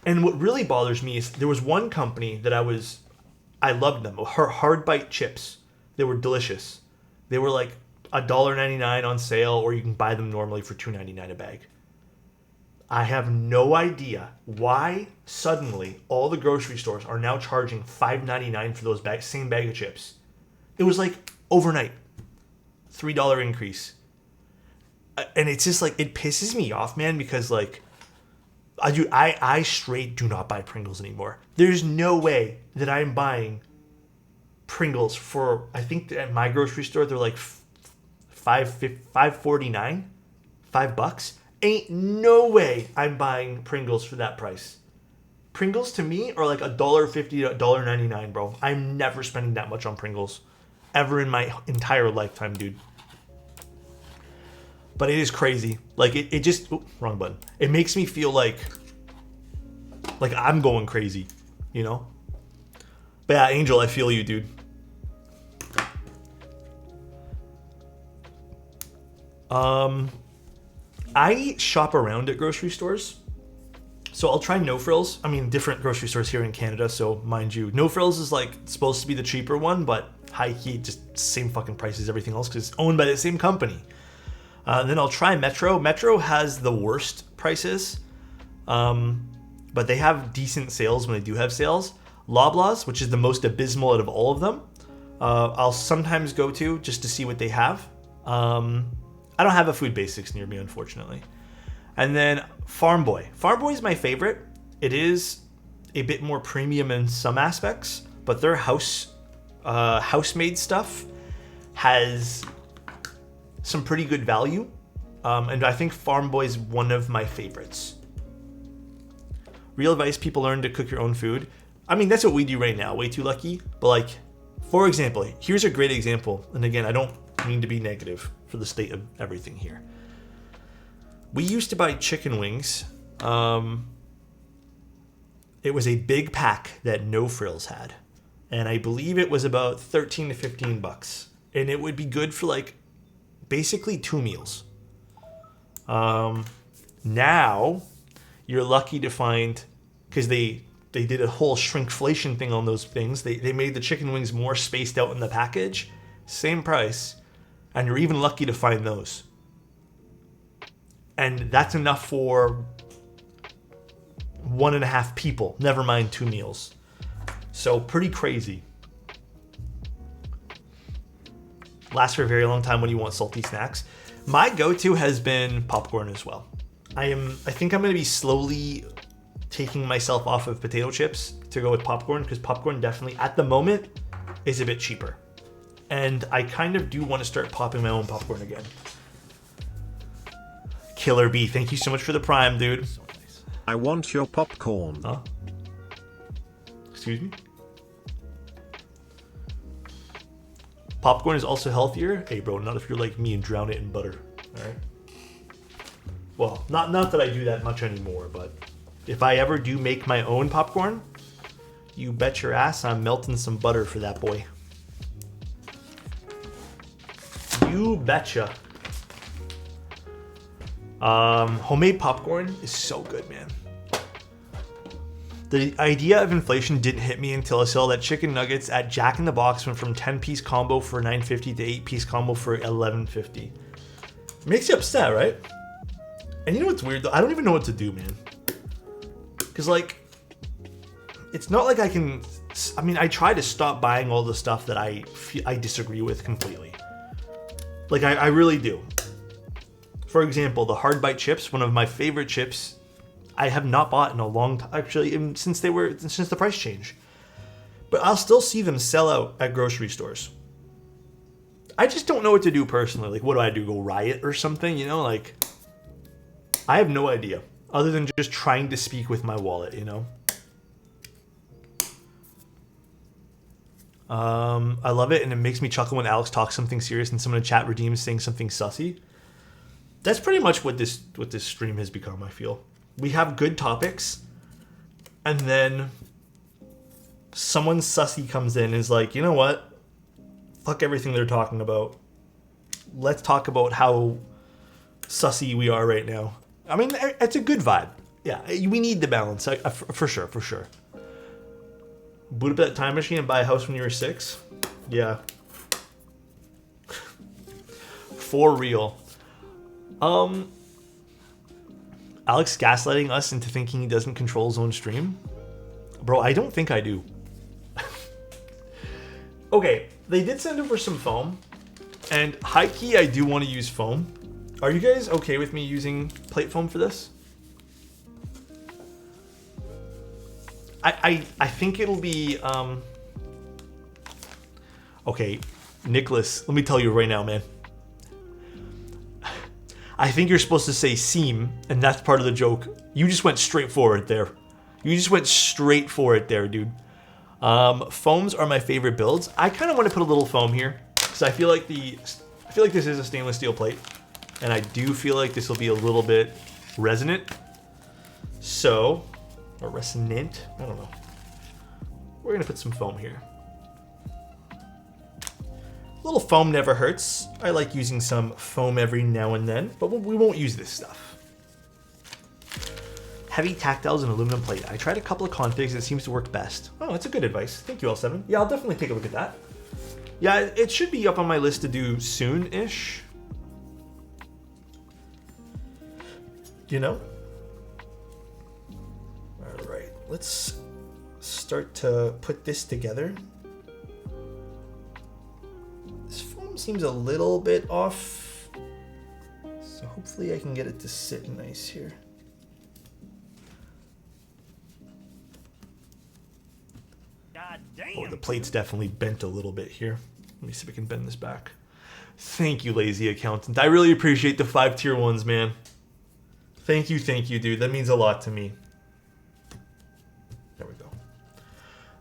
And what really bothers me is there was one company that I loved them, her hard bite chips. They were delicious. They were like $1.99 on sale, or you can buy them normally for $2.99 a bag. I have no idea why suddenly all the grocery stores are now charging $5.99 for those same bag of chips. It was like overnight, $3 increase. And it's just like, it pisses me off, man, because like, I straight do not buy Pringles anymore. There's no way that I'm buying Pringles for, I think at my grocery store, they're like $5.49, $5. Ain't no way I'm buying Pringles for that price. Pringles to me are like $1.50 to $1.99, bro. I'm never spending that much on Pringles ever in my entire lifetime, dude. But it is crazy. Like it just wrong button. It makes me feel like I'm going crazy, you know? But yeah, Angel, I feel you, dude. I shop around at grocery stores. So I'll try No Frills. I mean, different grocery stores here in Canada, so mind you. No Frills is like supposed to be the cheaper one, but high key, just same fucking price as everything else because it's owned by the same company. Then I'll try Metro. Metro has the worst prices, but they have decent sales when they do have sales. Loblaws, which is the most abysmal out of all of them, I'll sometimes go to just to see what they have. I don't have a Food Basics near me, unfortunately. And then Farm Boy. Farm Boy is my favorite. It is a bit more premium in some aspects, but their house-made stuff has some pretty good value. And I think Farm Boy is one of my favorites. Real advice, people learn to cook your own food. I mean, that's what we do right now. Way too lucky. But like, for example, here's a great example. And again, I don't mean to be negative for the state of everything here. We used to buy chicken wings. It was a big pack that No Frills had. And I believe it was about 13 to 15 bucks. And it would be good for like basically 2 meals. Now you're lucky to find, because they did a whole shrinkflation thing on those things. They made the chicken wings more spaced out in the package. Same price. And you're even lucky to find those. And that's enough for 1.5 people, never mind 2 meals. So pretty crazy. Lasts for a very long time when you want salty snacks. My go-to has been popcorn as well. I think I'm going to be slowly taking myself off of potato chips to go with popcorn, because popcorn definitely at the moment is a bit cheaper. And I kind of do want to start popping my own popcorn again. Killer B, thank you so much for the prime, dude. I want your popcorn. Huh? Excuse me? Popcorn is also healthier. Hey, bro, not if you're like me and drown it in butter. All right. Well, not that I do that much anymore, but if I ever do make my own popcorn, you bet your ass I'm melting some butter for that boy. You betcha. Homemade popcorn is so good, man. The idea of inflation didn't hit me until I saw that chicken nuggets at Jack in the Box went from 10-piece combo for $9.50 to 8-piece combo for $11.50. Makes you upset, right? And you know what's weird though? I don't even know what to do, man. Because like, it's not like I can. I mean, I try to stop buying all the stuff that I disagree with completely. Like I really do. For example, the hard bite chips, one of my favorite chips, I have not bought in a long time, actually, since the price change. But I'll still see them sell out at grocery stores. I just don't know what to do personally. Like, what do I do? Go riot or something? You know, like, I have no idea. Other than just trying to speak with my wallet, you know? I love it, and it makes me chuckle when Alex talks something serious and someone in chat redeems saying something sussy. That's pretty much what this stream has become, I feel. We have good topics, and then someone sussy comes in and is like, you know what? Fuck everything they're talking about. Let's talk about how sussy we are right now. I mean, it's a good vibe. Yeah, we need the balance, for sure, for sure. Boot up that time machine and buy a house when you were 6? Yeah. For real. Alex gaslighting us into thinking he doesn't control his own stream? Bro, I don't think I do. Okay, they did send over some foam. And high key, I do want to use foam. Are you guys okay with me using plate foam for this? I think it'll be... Okay, Nicholas, let me tell you right now, man. I think you're supposed to say seam, and that's part of the joke. You just went straight for it there. You just went straight for it there, dude. Foams are my favorite builds. I kind of want to put a little foam here, because I feel like this is a stainless steel plate. and I do feel like this will be a little bit resonant. So, or resonant, I don't know. We're gonna put some foam here. A little foam never hurts. I like using some foam every now and then, but we won't use this stuff. Heavy tactiles and aluminum plate. I tried a couple of configs, it seems to work best. Oh, that's a good advice. Thank you, L7. Yeah, I'll definitely take a look at that. Yeah, it should be up on my list to do soon-ish. You know? All right, let's start to put this together. This foam seems a little bit off, so hopefully I can get it to sit nice here. God damn. Oh, the plate's definitely bent a little bit here. Let me see if I can bend this back. Thank you, lazy accountant. I really appreciate the 5 tier 1s, man. Thank you, dude. That means a lot to me. There we go.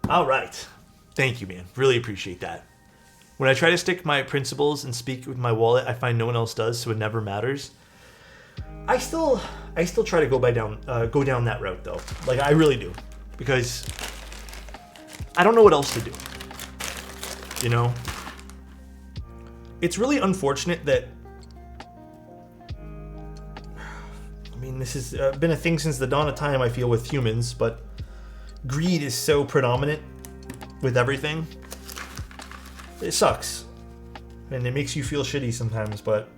All right. Thank you, man. Really appreciate that. When I try to stick my principles and speak with my wallet, I find no one else does, so it never matters. I still try to go down that route though. Like I really do, because I don't know what else to do. You know, it's really unfortunate that. I mean, this has been a thing since the dawn of time, I feel, with humans, but greed is so predominant with everything. It sucks. And it makes you feel shitty sometimes, but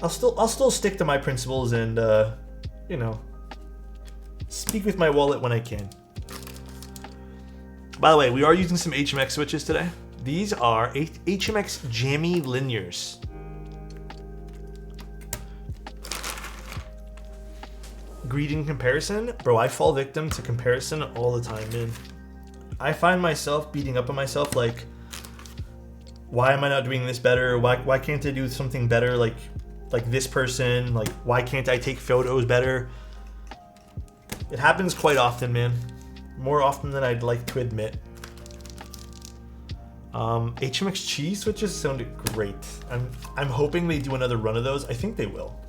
I'll still stick to my principles and, you know, speak with my wallet when I can. By the way, we are using some HMX switches today. These are HMX Jammy Linears. Greed in comparison? Bro, I fall victim to comparison all the time, man. I find myself beating up on myself like, why am I not doing this better? Why can't I do something better like this person? Like, why can't I take photos better? It happens quite often, man. More often than I'd like to admit. HMX cheese switches sounded great. I'm hoping they do another run of those. I think they will.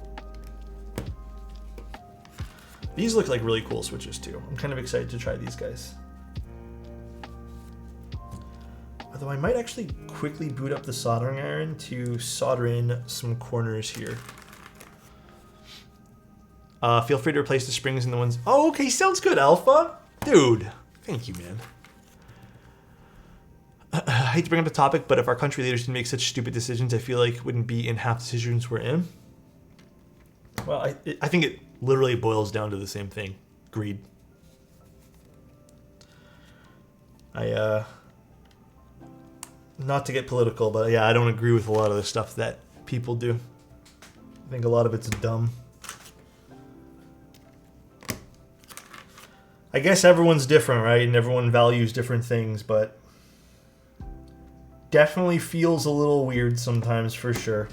These look like really cool switches too. I'm kind of excited to try these guys. Although I might actually quickly boot up the soldering iron to solder in some corners here. Feel free to replace the springs in the ones. Oh, okay, sounds good, Alpha. Dude, thank you, man. I hate to bring up the topic, but if our country leaders didn't make such stupid decisions, I feel like wouldn't be in half the decisions we're in. Well, I think it literally boils down to the same thing. Greed. Not to get political, but yeah, I don't agree with a lot of the stuff that people do. I think a lot of it's dumb. I guess everyone's different, right? And everyone values different things, but definitely feels a little weird sometimes, for sure.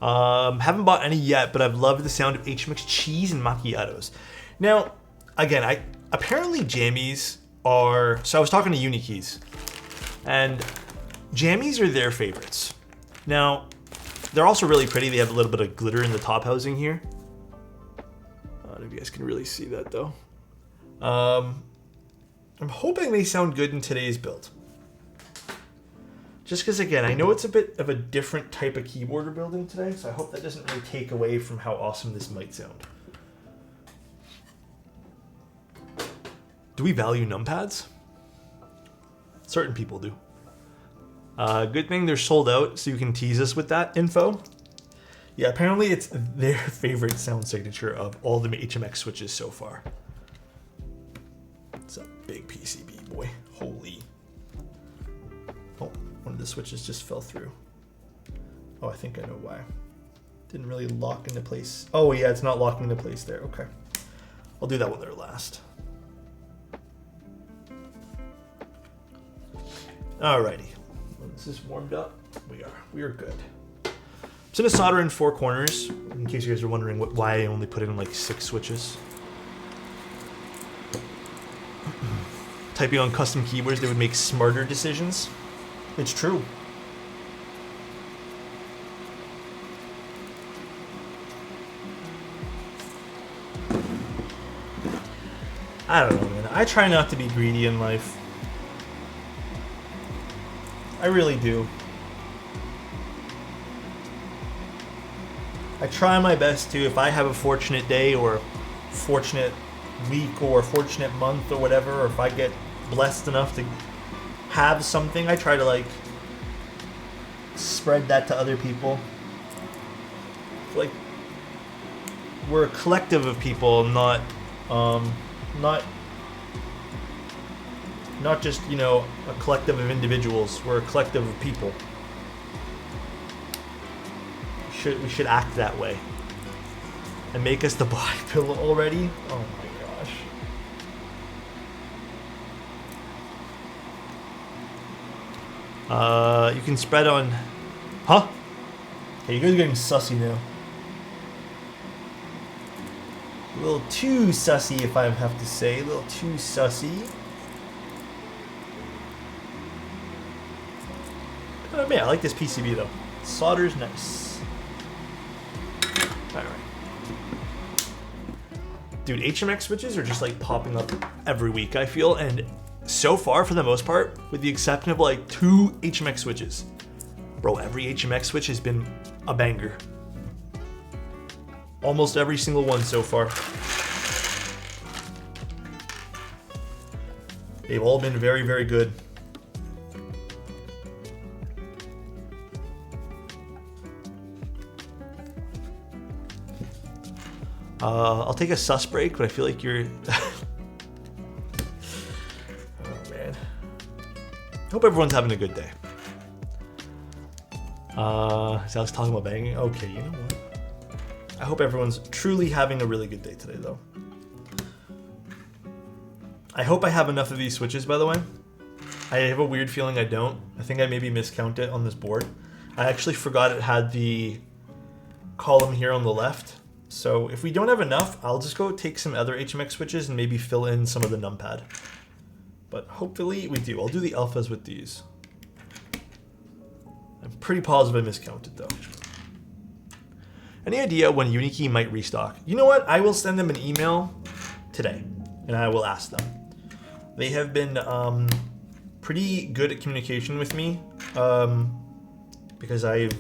Haven't bought any yet, but I've loved the sound of HMX cheese and macchiatos. Now, again, apparently jammies are... So I was talking to Unikeys, and jammies are their favorites. Now, they're also really pretty. They have a little bit of glitter in the top housing here. I don't know if you guys can really see that, though. I'm hoping they sound good in today's build. Just because, again, I know it's a bit of a different type of keyboard we're building today, so I hope that doesn't really take away from how awesome this might sound. Do we value numpads? Certain people do. Good thing they're sold out, so you can tease us with that info. Yeah, apparently it's their favorite sound signature of all the HMX switches so far. It's a big PCB, boy. Holy. Oh, one of the switches just fell through. Oh, I think I know why. Didn't really lock into place. Oh yeah, it's not locking into place there. Okay. I'll do that when they're last. Alrighty. Is this warmed up? We are good. I'm just gonna solder in 4 corners, in case you guys are wondering why I only put in like 6 switches. Typing on custom keyboards, they would make smarter decisions. It's true. I don't know, man. I try not to be greedy in life. I really do. I try my best to, if I have a fortunate day or fortunate week or fortunate month or whatever, or if I get blessed enough to have something, I try to like spread that to other people. Like, we're a collective of people, not just, you know, a collective of individuals. We're a collective of people. We should act that way. And make us the body pillow already? Oh my gosh. You can spread on... Huh? Okay, you guys are getting sussy now. A little too sussy, if I have to say. A little too sussy. Oh man, I like this PCB though. Solder's nice. Alright. Dude, HMX switches are just like popping up every week, I feel, and so far, for the most part, with the exception of like 2 HMX switches, bro, every HMX switch has been a banger. Almost every single one so far. They've all been very, very good. I'll take a sus break, but I feel like you're... Oh, man. Hope everyone's having a good day. Is Alex talking about banging? Okay, you know what? I hope everyone's truly having a really good day today, though. I hope I have enough of these switches, by the way. I have a weird feeling I don't. I think I maybe miscount it on this board. I actually forgot it had the column here on the left. So if we don't have enough, I'll just go take some other HMX switches and maybe fill in some of the numpad. But hopefully we do. I'll do the alphas with these. I'm pretty positive I miscounted though. Any idea when Unikey might restock? You know what? I will send them an email today and I will ask them. They have been pretty good at communication with me because I've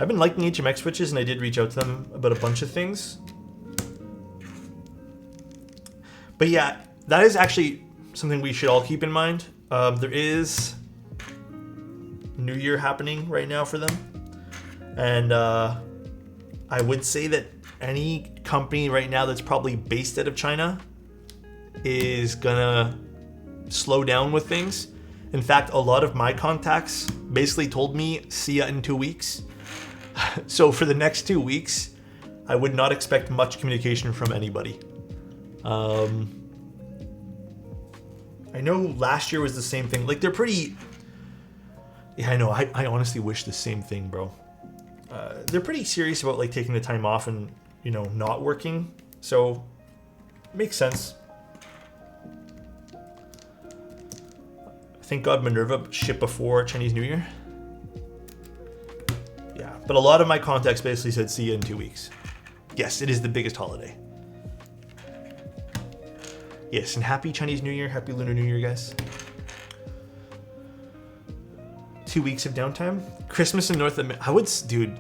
been liking HMX switches and I did reach out to them about a bunch of things. But yeah, that is actually something we should all keep in mind. There is New Year happening right now for them. And I would say that any company right now that's probably based out of China is gonna slow down with things. In fact, a lot of my contacts basically told me, see ya in 2 weeks. So for the next 2 weeks, I would not expect much communication from anybody. I know last year was the same thing. Like, they're pretty... Yeah, I know. I honestly wish the same thing, bro. They're pretty serious about, like, taking the time off and, you know, not working. So, makes sense. Thank God Minerva shipped before Chinese New Year. Yeah, but a lot of my contacts basically said see you in 2 weeks. Yes, it is the biggest holiday. Yes, and happy Chinese New Year, happy Lunar New Year, guys. 2 weeks of downtime. Christmas in North America. Dude,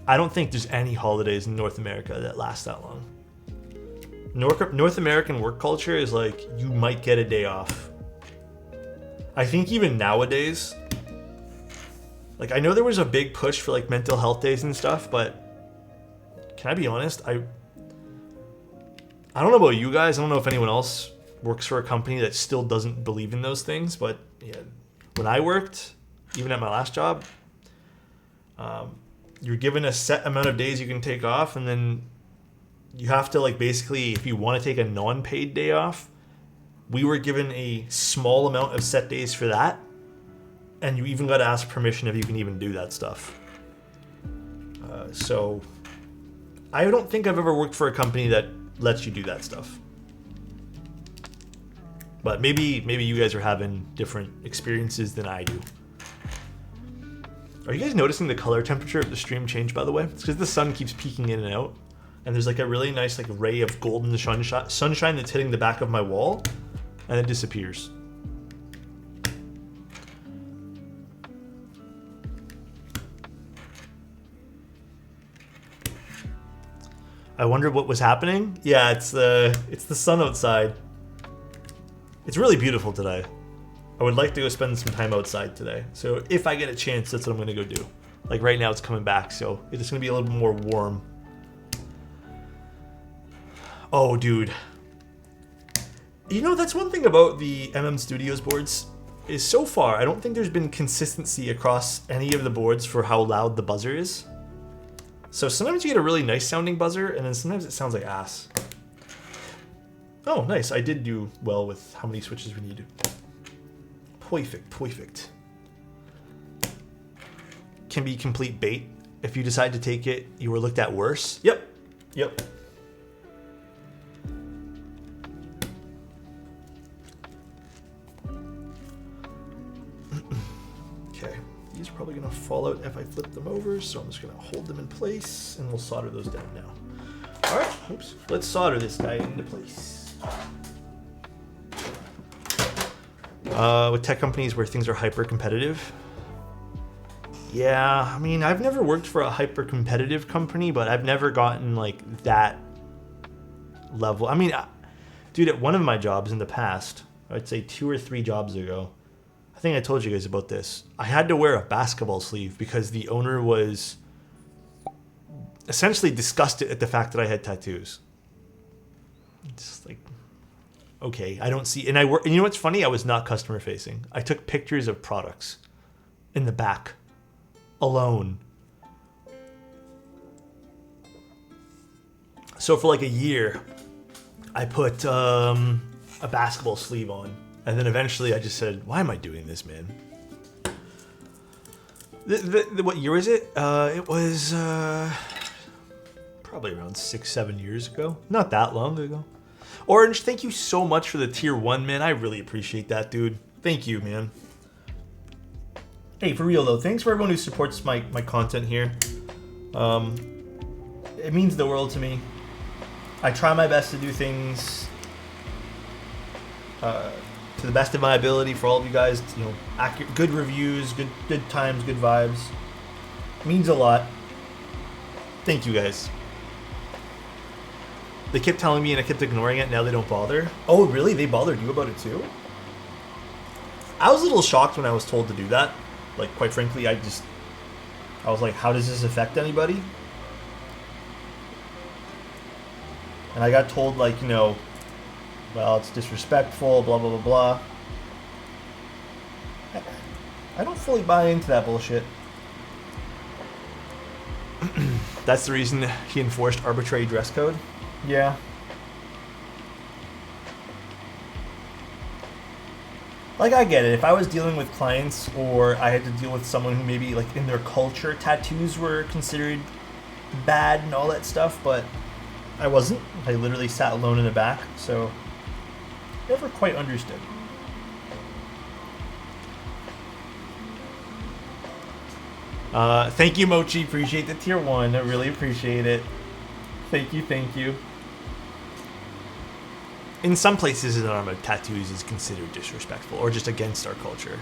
I don't think there's any holidays in North America that last that long. North American work culture is like, you might get a day off. I think even nowadays, like, I know there was a big push for like mental health days and stuff, but can I be honest? I don't know about you guys. I don't know if anyone else works for a company that still doesn't believe in those things, but yeah, when I worked, even at my last job, you're given a set amount of days you can take off, and then you have to, like, basically, if you want to take a non-paid day off, we were given a small amount of set days for that, and you even got to ask permission if you can even do that stuff. So I don't think I've ever worked for a company that lets you do that stuff. But maybe you guys are having different experiences than I do. Are you guys noticing the color temperature of the stream change, by the way? It's because the sun keeps peeking in and out. And there's like a really nice like ray of golden sunshine that's hitting the back of my wall. And it disappears. I wonder what was happening. Yeah, it's the sun outside. It's really beautiful today. I would like to go spend some time outside today. So if I get a chance, that's what I'm gonna go do. Like right now it's coming back, so it's gonna be a little bit more warm. Oh, dude. You know, that's one thing about the Studios boards, is so far, I don't think there's been consistency across any of the boards for how loud the buzzer is. So sometimes you get a really nice sounding buzzer, and then sometimes it sounds like ass. Oh, nice. I did do well with how many switches we need. Perfect, perfect. Can be complete bait. If you decide to take it, you were looked at worse. Yep. Yep. Okay. These are probably going to fall out if I flip them over, so I'm just going to hold them in place, and we'll solder those down now. All right. Oops. Let's solder this guy into place. With tech companies where things are hyper competitive. Yeah, I mean, I've never worked for a hyper competitive company, but I've never gotten like that level. I mean, dude, at one of my jobs in the past, I'd say 2 or 3 jobs ago, I think I told you guys about this. I had to wear a basketball sleeve because the owner was essentially disgusted at the fact that I had tattoos. It's like, okay, I don't see, and and you know what's funny? I was not customer facing. I took pictures of products in the back alone. So for like a year, I put a basketball sleeve on, and then eventually I just said, "Why am I doing this, man?" What year was it? It was probably around 6-7 years ago. Not that long ago. Orange, thank you so much for the tier 1, man. I really appreciate that, dude. Thank you, man. Hey, for real though, thanks for everyone who supports my content here. It means the world to me. I try my best to do things to the best of my ability for all of you guys. You know, accurate, good reviews, good times, good vibes. It means a lot. Thank you guys. They kept telling me and I kept ignoring it. Now they don't bother. Oh, really? They bothered you about it too? I was a little shocked when I was told to do that. Like, quite frankly, I was like, how does this affect anybody? And I got told, like, you know, well, it's disrespectful, blah, blah, blah, blah. I don't fully buy into that bullshit. That's the reason he enforced arbitrary dress code? Yeah. Like, I get it. If I was dealing with clients or I had to deal with someone who maybe, like, in their culture, tattoos were considered bad and all that stuff, but I wasn't. I literally sat alone in the back, so never quite understood. Thank you, Mochi. Appreciate the tier 1. I really appreciate it. Thank you, thank you. In some places in Arma, tattoos is considered disrespectful or just against our culture.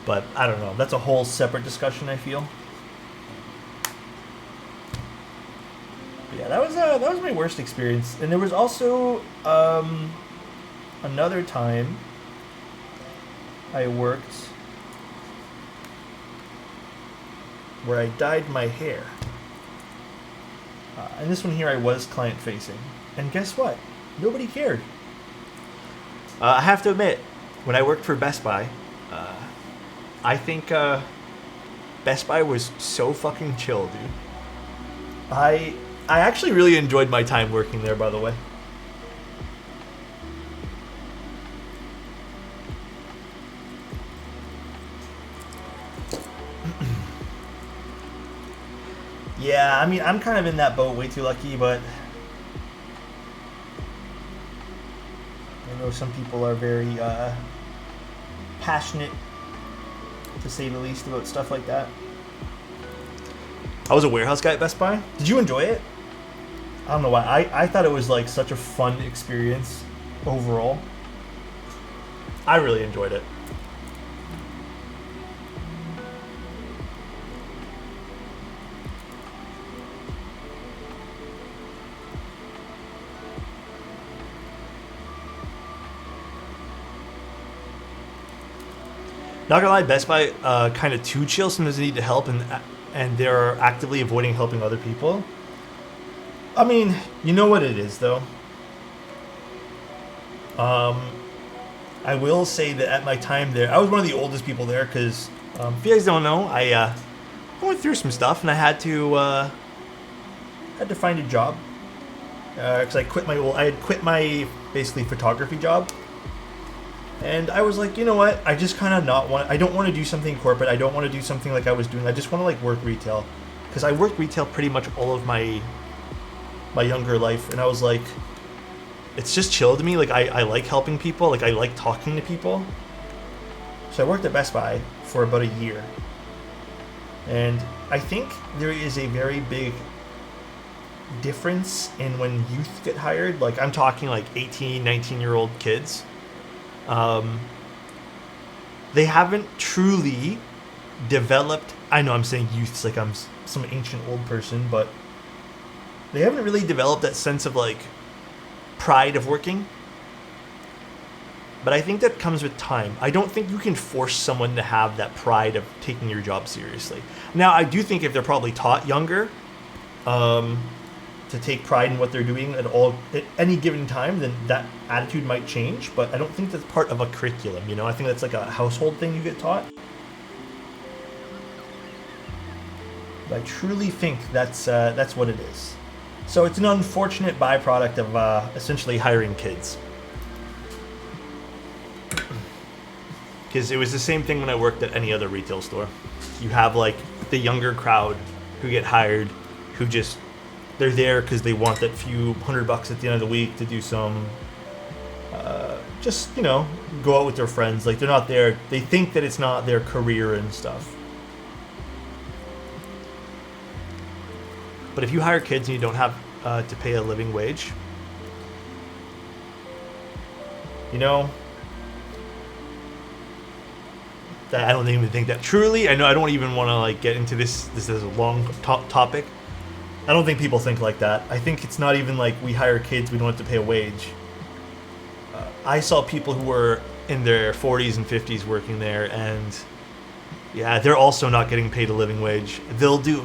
But I don't know. That's a whole separate discussion, I feel. But yeah, that was my worst experience. And there was also another time I worked where I dyed my hair. And this one here I was client facing. And guess what? Nobody cared. I have to admit, when I worked for Best Buy, I think Best Buy was so fucking chill, dude. I actually really enjoyed my time working there, by the way. Yeah, I mean, I'm kind of in that boat, way too lucky, but I know some people are very passionate to to say the least, about stuff like that. I was a warehouse guy at Best Buy. Did you enjoy it? I don't know why. I thought it was like such a fun experience overall. I really enjoyed it. Not gonna lie, Best Buy kind of too chill. Sometimes they need to help, and they're actively avoiding helping other people. I mean, you know what it is, though. I will say that at my time there, I was one of the oldest people there because, if you guys don't know, I went through some stuff and I had to find a job because I had quit my basically photography job, and I was like, you know what, I just kind of I don't want to do something corporate. I don't want to do something like I was doing. I just want to like work retail because I worked retail pretty much all of my younger life, and I was like, it's just chill to me. Like I like helping people. Like I like talking to people. So I worked at Best Buy for about a year. And I think there is a very big difference in when youth get hired. Like I'm talking like 18, 19-year-old kids. They haven't truly developed. I know I'm saying youths like I'm some ancient old person, but they haven't really developed that sense of like pride of working. But I think that comes with time. I don't think you can force someone to have that pride of taking your job seriously. Now, I do think if they're probably taught younger to take pride in what they're doing at any given time, then that attitude might change. But I don't think that's part of a curriculum. You know, I think that's like a household thing you get taught. But I truly think that's what it is. So it's an unfortunate byproduct of essentially hiring kids. Because it was the same thing when I worked at any other retail store. You have like the younger crowd who get hired, who just, they're there because they want that few $100 at the end of the week to do some, just, you know, go out with their friends. Like they're not there, they think that it's not their career and stuff. But if you hire kids and you don't have to pay a living wage, you know, I don't even think that truly. I know I don't even want to like get into this. This is a long topic. I don't think people think like that. I think it's not even like we hire kids, we don't have to pay a wage. I saw people who were in their 40s and 50s working there, and yeah, they're also not getting paid a living wage.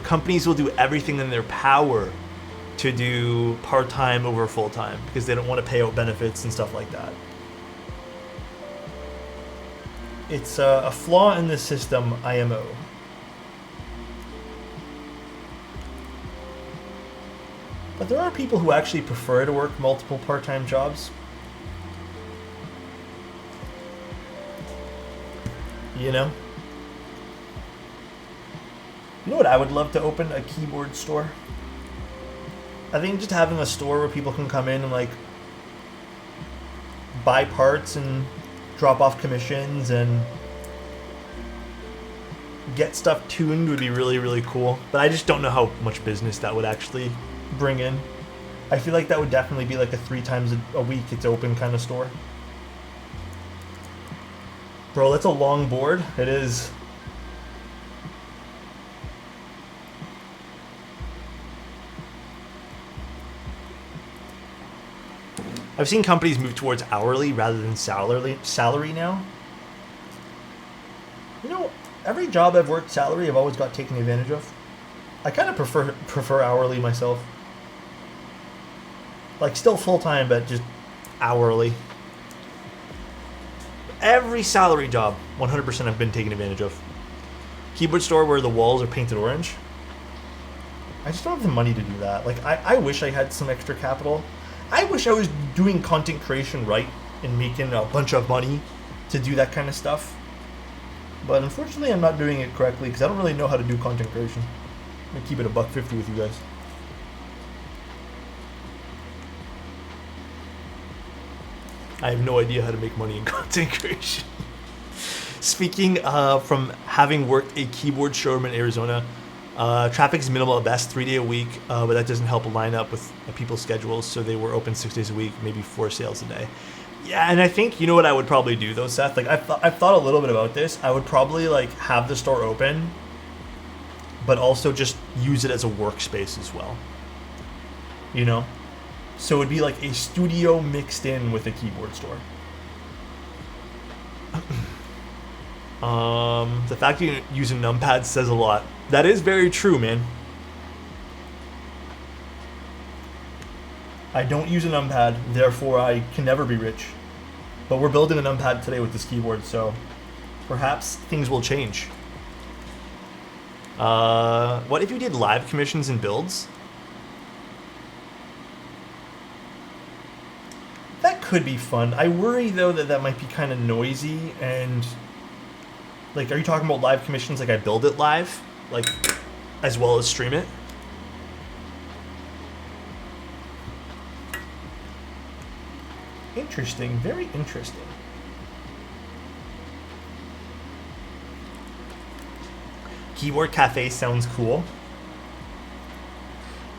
Companies will do everything in their power to do part-time over full-time because they don't want to pay out benefits and stuff like that. It's a flaw in the system, IMO. But there are people who actually prefer to work multiple part-time jobs. You know? You know what I would love to open? A keyboard store. I think just having a store where people can come in and like buy parts and drop off commissions and get stuff tuned would be really, really cool. But I just don't know how much business that would actually bring in. I feel like that would definitely be like a 3 times a week it's open kind of store. Bro, that's a long board. It is. I've seen companies move towards hourly rather than salary now. You know, every job I've worked salary, I've always got taken advantage of. I kind of prefer hourly myself. Like still full-time, but just hourly. Every salary job, 100% I've been taken advantage of. Keyboard store where the walls are painted orange. I just don't have the money to do that. Like, I wish I had some extra capital. I wish I was doing content creation right and making a bunch of money to do that kind of stuff. But unfortunately, I'm not doing it correctly because I don't really know how to do content creation. I'm gonna keep it $1.50 with you guys. I have no idea how to make money in content creation. Speaking from having worked a keyboard showroom in Arizona, traffic is minimal at best, 3 day a week, but that doesn't help line up with people's schedules. So they were open 6 days a week, maybe 4 sales a day. Yeah, and I think, you know what I would probably do though, Seth? Like I've thought a little bit about this. I would probably like have the store open, but also just use it as a workspace as well. You know? So it'd be like a studio mixed in with a keyboard store. The fact that you use a numpad says a lot. That is very true, man. I don't use a numpad, therefore I can never be rich. But we're building a numpad today with this keyboard, so perhaps things will change. What if you did live commissions and builds? That could be fun. I worry though that that might be kind of noisy and like, are you talking about live commissions like I build it live, like as well as stream it? Interesting, very interesting. Keyboard cafe sounds cool.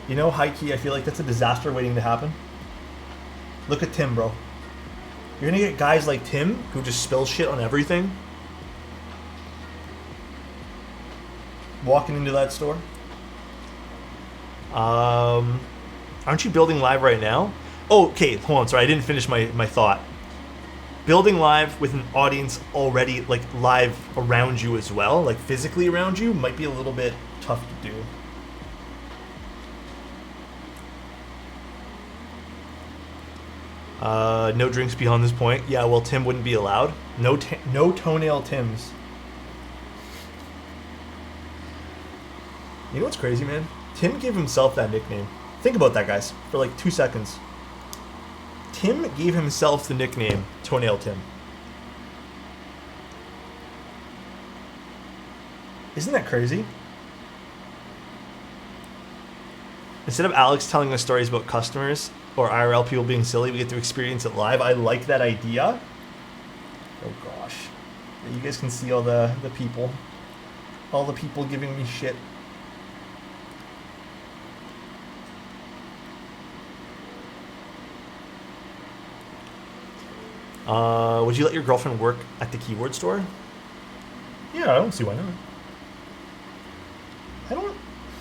You know, high key, I feel like that's a disaster waiting to happen. Look at Tim, bro. You're gonna get guys like Tim who just spill shit on everything walking into that store. Aren't you building live right now? Oh, okay, hold on, sorry, I didn't finish my thought. Building live with an audience already like live around you as well, like physically around you, might be a little bit tough to do. No drinks beyond this point. Yeah, well, Tim wouldn't be allowed. No toenail Tims. You know what's crazy, man? Tim gave himself that nickname. Think about that, guys, for like 2 seconds. Tim gave himself the nickname Toenail Tim. Isn't that crazy? Instead of Alex telling us stories about customers or IRL people being silly, we get to experience it live. I like that idea. Oh gosh. You guys can see all the people. All the people giving me shit. Would you let your girlfriend work at the keyboard store? Yeah, I don't see why not.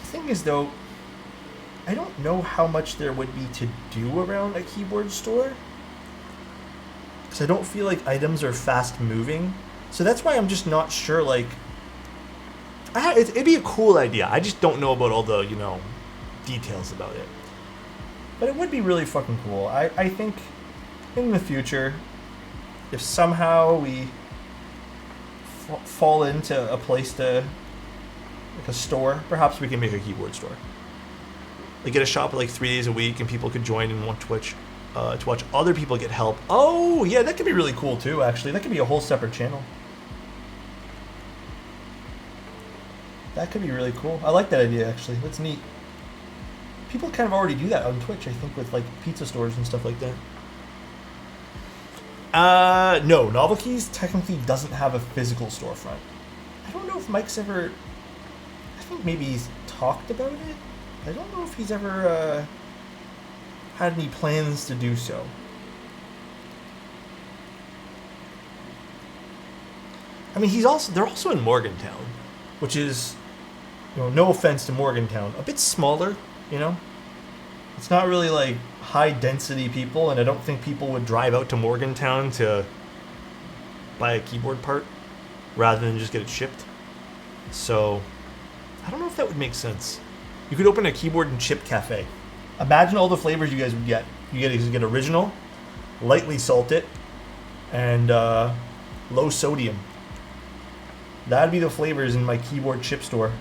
Thing is though, I don't know how much there would be to do around a keyboard store. Because I don't feel like items are fast moving. So that's why I'm just not sure, like, it'd be a cool idea. I just don't know about all the, you know, details about it. But it would be really fucking cool. I think in the future, if somehow we fall into a place to, like a store, perhaps we can make a keyboard store. Like get a shop like 3 days a week and people could join and want Twitch to watch other people get help. Oh, yeah, that could be really cool too, actually. That could be a whole separate channel. That could be really cool. I like that idea, actually. That's neat. People kind of already do that on Twitch, I think, with like pizza stores and stuff like that. No, Novelkeys technically doesn't have a physical storefront. I don't know if Mike's ever... I think maybe he's talked about it. I don't know if he's ever had any plans to do so. I mean, they're also in Morgantown, which is, you know, no offense to Morgantown, a bit smaller, you know? It's not really like high density people, and I don't think people would drive out to Morgantown to buy a keyboard part rather than just get it shipped. So I don't know if that would make sense. You could open a keyboard and chip cafe. Imagine all the flavors you guys would get. You get original, lightly salted, and low sodium. That'd be the flavors in my keyboard chip store.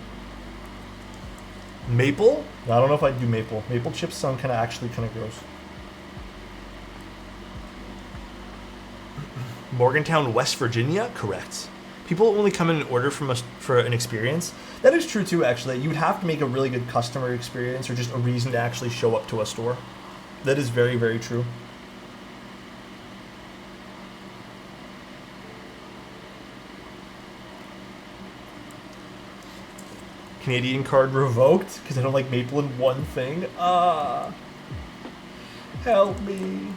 Maple? I don't know if I'd do maple. Maple chips sound kind of gross. Morgantown, West Virginia? Correct. People only come in and order from us for an experience. That is true too, actually. You would have to make a really good customer experience or just a reason to actually show up to a store. That is very, very true. Canadian card revoked because I don't like Maple in one thing. Help me.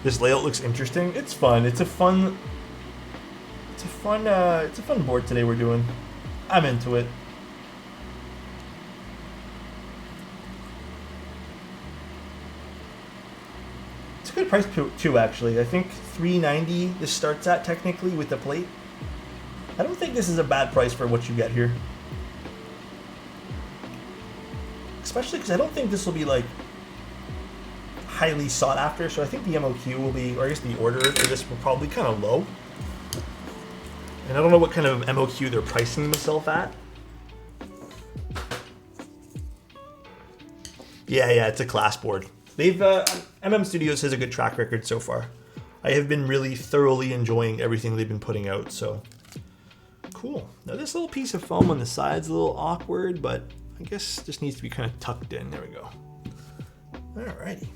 This layout looks interesting. It's fun. It's a fun board today we're doing. I'm into it. It's a good price too, actually. I think $3.90 this starts at technically with the plate. I don't think this is a bad price for what you get here. Especially because I don't think this will be like highly sought after, so I think the MOQ will be, or I guess the order for this will probably kind of low. And I don't know what kind of MOQ they're pricing themselves at. Yeah, it's a class board. They've MM Studios has a good track record so far. I have been really thoroughly enjoying everything they've been putting out, so cool. Now this little piece of foam on the side's a little awkward, but I guess this needs to be kind of tucked in. There we go. Alrighty.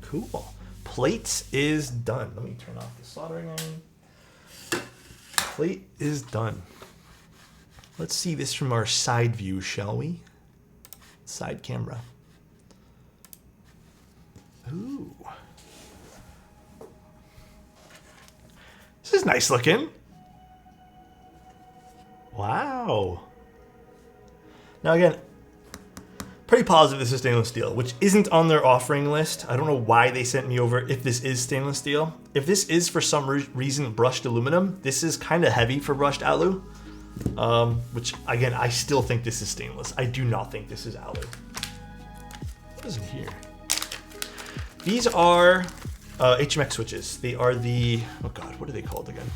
Cool. Plates is done. Let me turn off the soldering iron. Plate is done. Let's see this from our side view, shall we? Side camera. Ooh. This is nice looking. Wow. Now again, pretty positive this is stainless steel, which isn't on their offering list. I don't know why they sent me over if this is stainless steel. If this is for some reason brushed aluminum, this is kind of heavy for brushed alu. Which again, I still think this is stainless. I do not think this is alu. What is in here? These are HMX switches. They are the, oh god, what are they called again?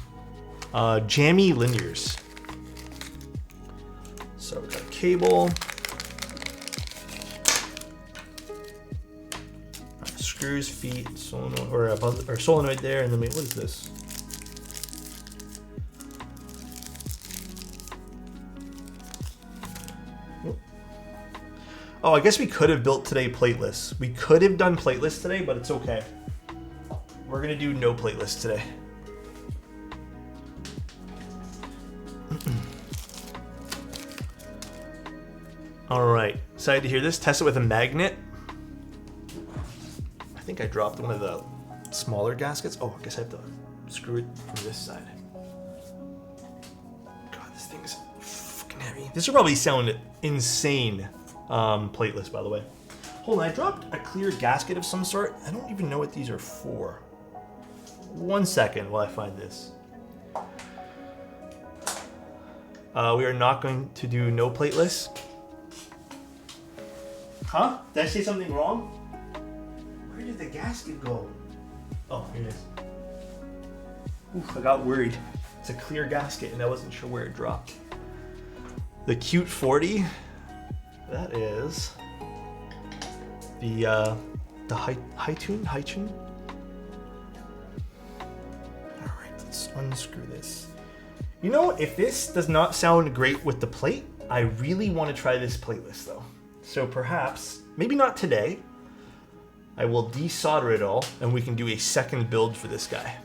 Jammy linears. So we got a cable. Screws, feet, solenoid, or solenoid there, and then wait, what is this? Oh, I guess we could have built today plateless. We could have done plateless today, but it's okay. We're gonna do no plateless today. All right, excited to hear this. Test it with a magnet. I think I dropped one of the smaller gaskets. Oh, I guess I have to screw it from this side. God, this thing's fucking heavy. This will probably sound insane. Plateless, by the way. Hold on, I dropped a clear gasket of some sort. I don't even know what these are for. 1 second while I find this. We are not going to do no plateless. Huh? Did I say something wrong? Where did the gasket go? Oh, here it is. Oof, I got worried. It's a clear gasket and I wasn't sure where it dropped. The Cute 40. That is the high tune. All right, let's unscrew this. You know, if this does not sound great with the plate, I really want to try this plateless though. So perhaps, maybe not today, I will desolder it all and we can do a second build for this guy.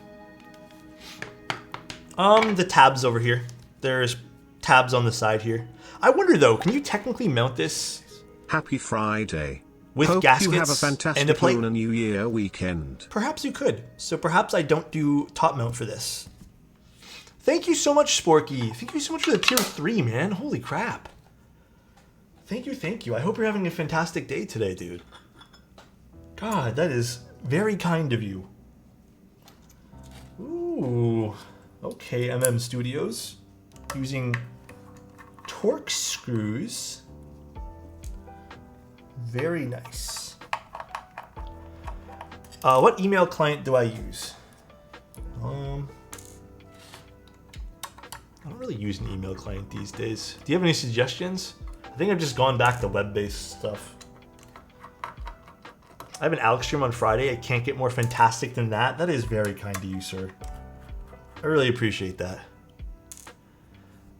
The tabs over here. There's tabs on the side here. I wonder though, can you technically mount this? Happy Friday. With Hope gaskets you have a and a fantastic plate? Lunar New Year weekend. Perhaps you could. So perhaps I don't do top mount for this. Thank you so much, Sporky. Thank you so much for the tier 3, man. Holy crap. Thank you. I hope you're having a fantastic day today, dude. God, that is very kind of you. Ooh. Okay, MM Studios. Using Torx screws. Very nice. What email client do I use? I don't really use an email client these days. Do you have any suggestions? I think I've just gone back to web-based stuff. I have an Alex stream on Friday. I can't get more fantastic than that. That is very kind to you, sir. I really appreciate that.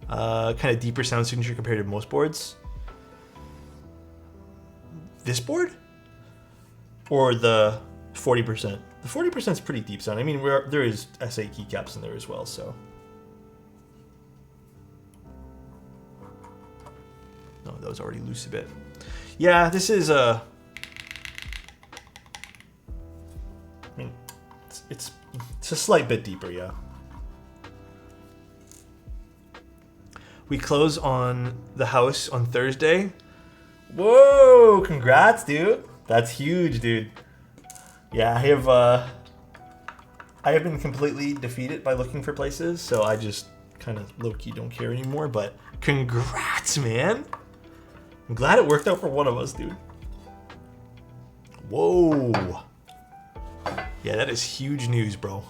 Kind of deeper sound signature compared to most boards. This board? or the 40%. The 40% is pretty deep sound. I mean, there is SA keycaps in there as well, so. No, that was already loose a bit. Yeah, this is a. I mean, it's a slight bit deeper, yeah. We close on the house on Thursday. Whoa! Congrats, dude. That's huge, dude. Yeah, I have been completely defeated by looking for places, so I just kind of low-key don't care anymore, but congrats, man. I'm glad it worked out for one of us, dude. Whoa. Yeah, that is huge news, bro.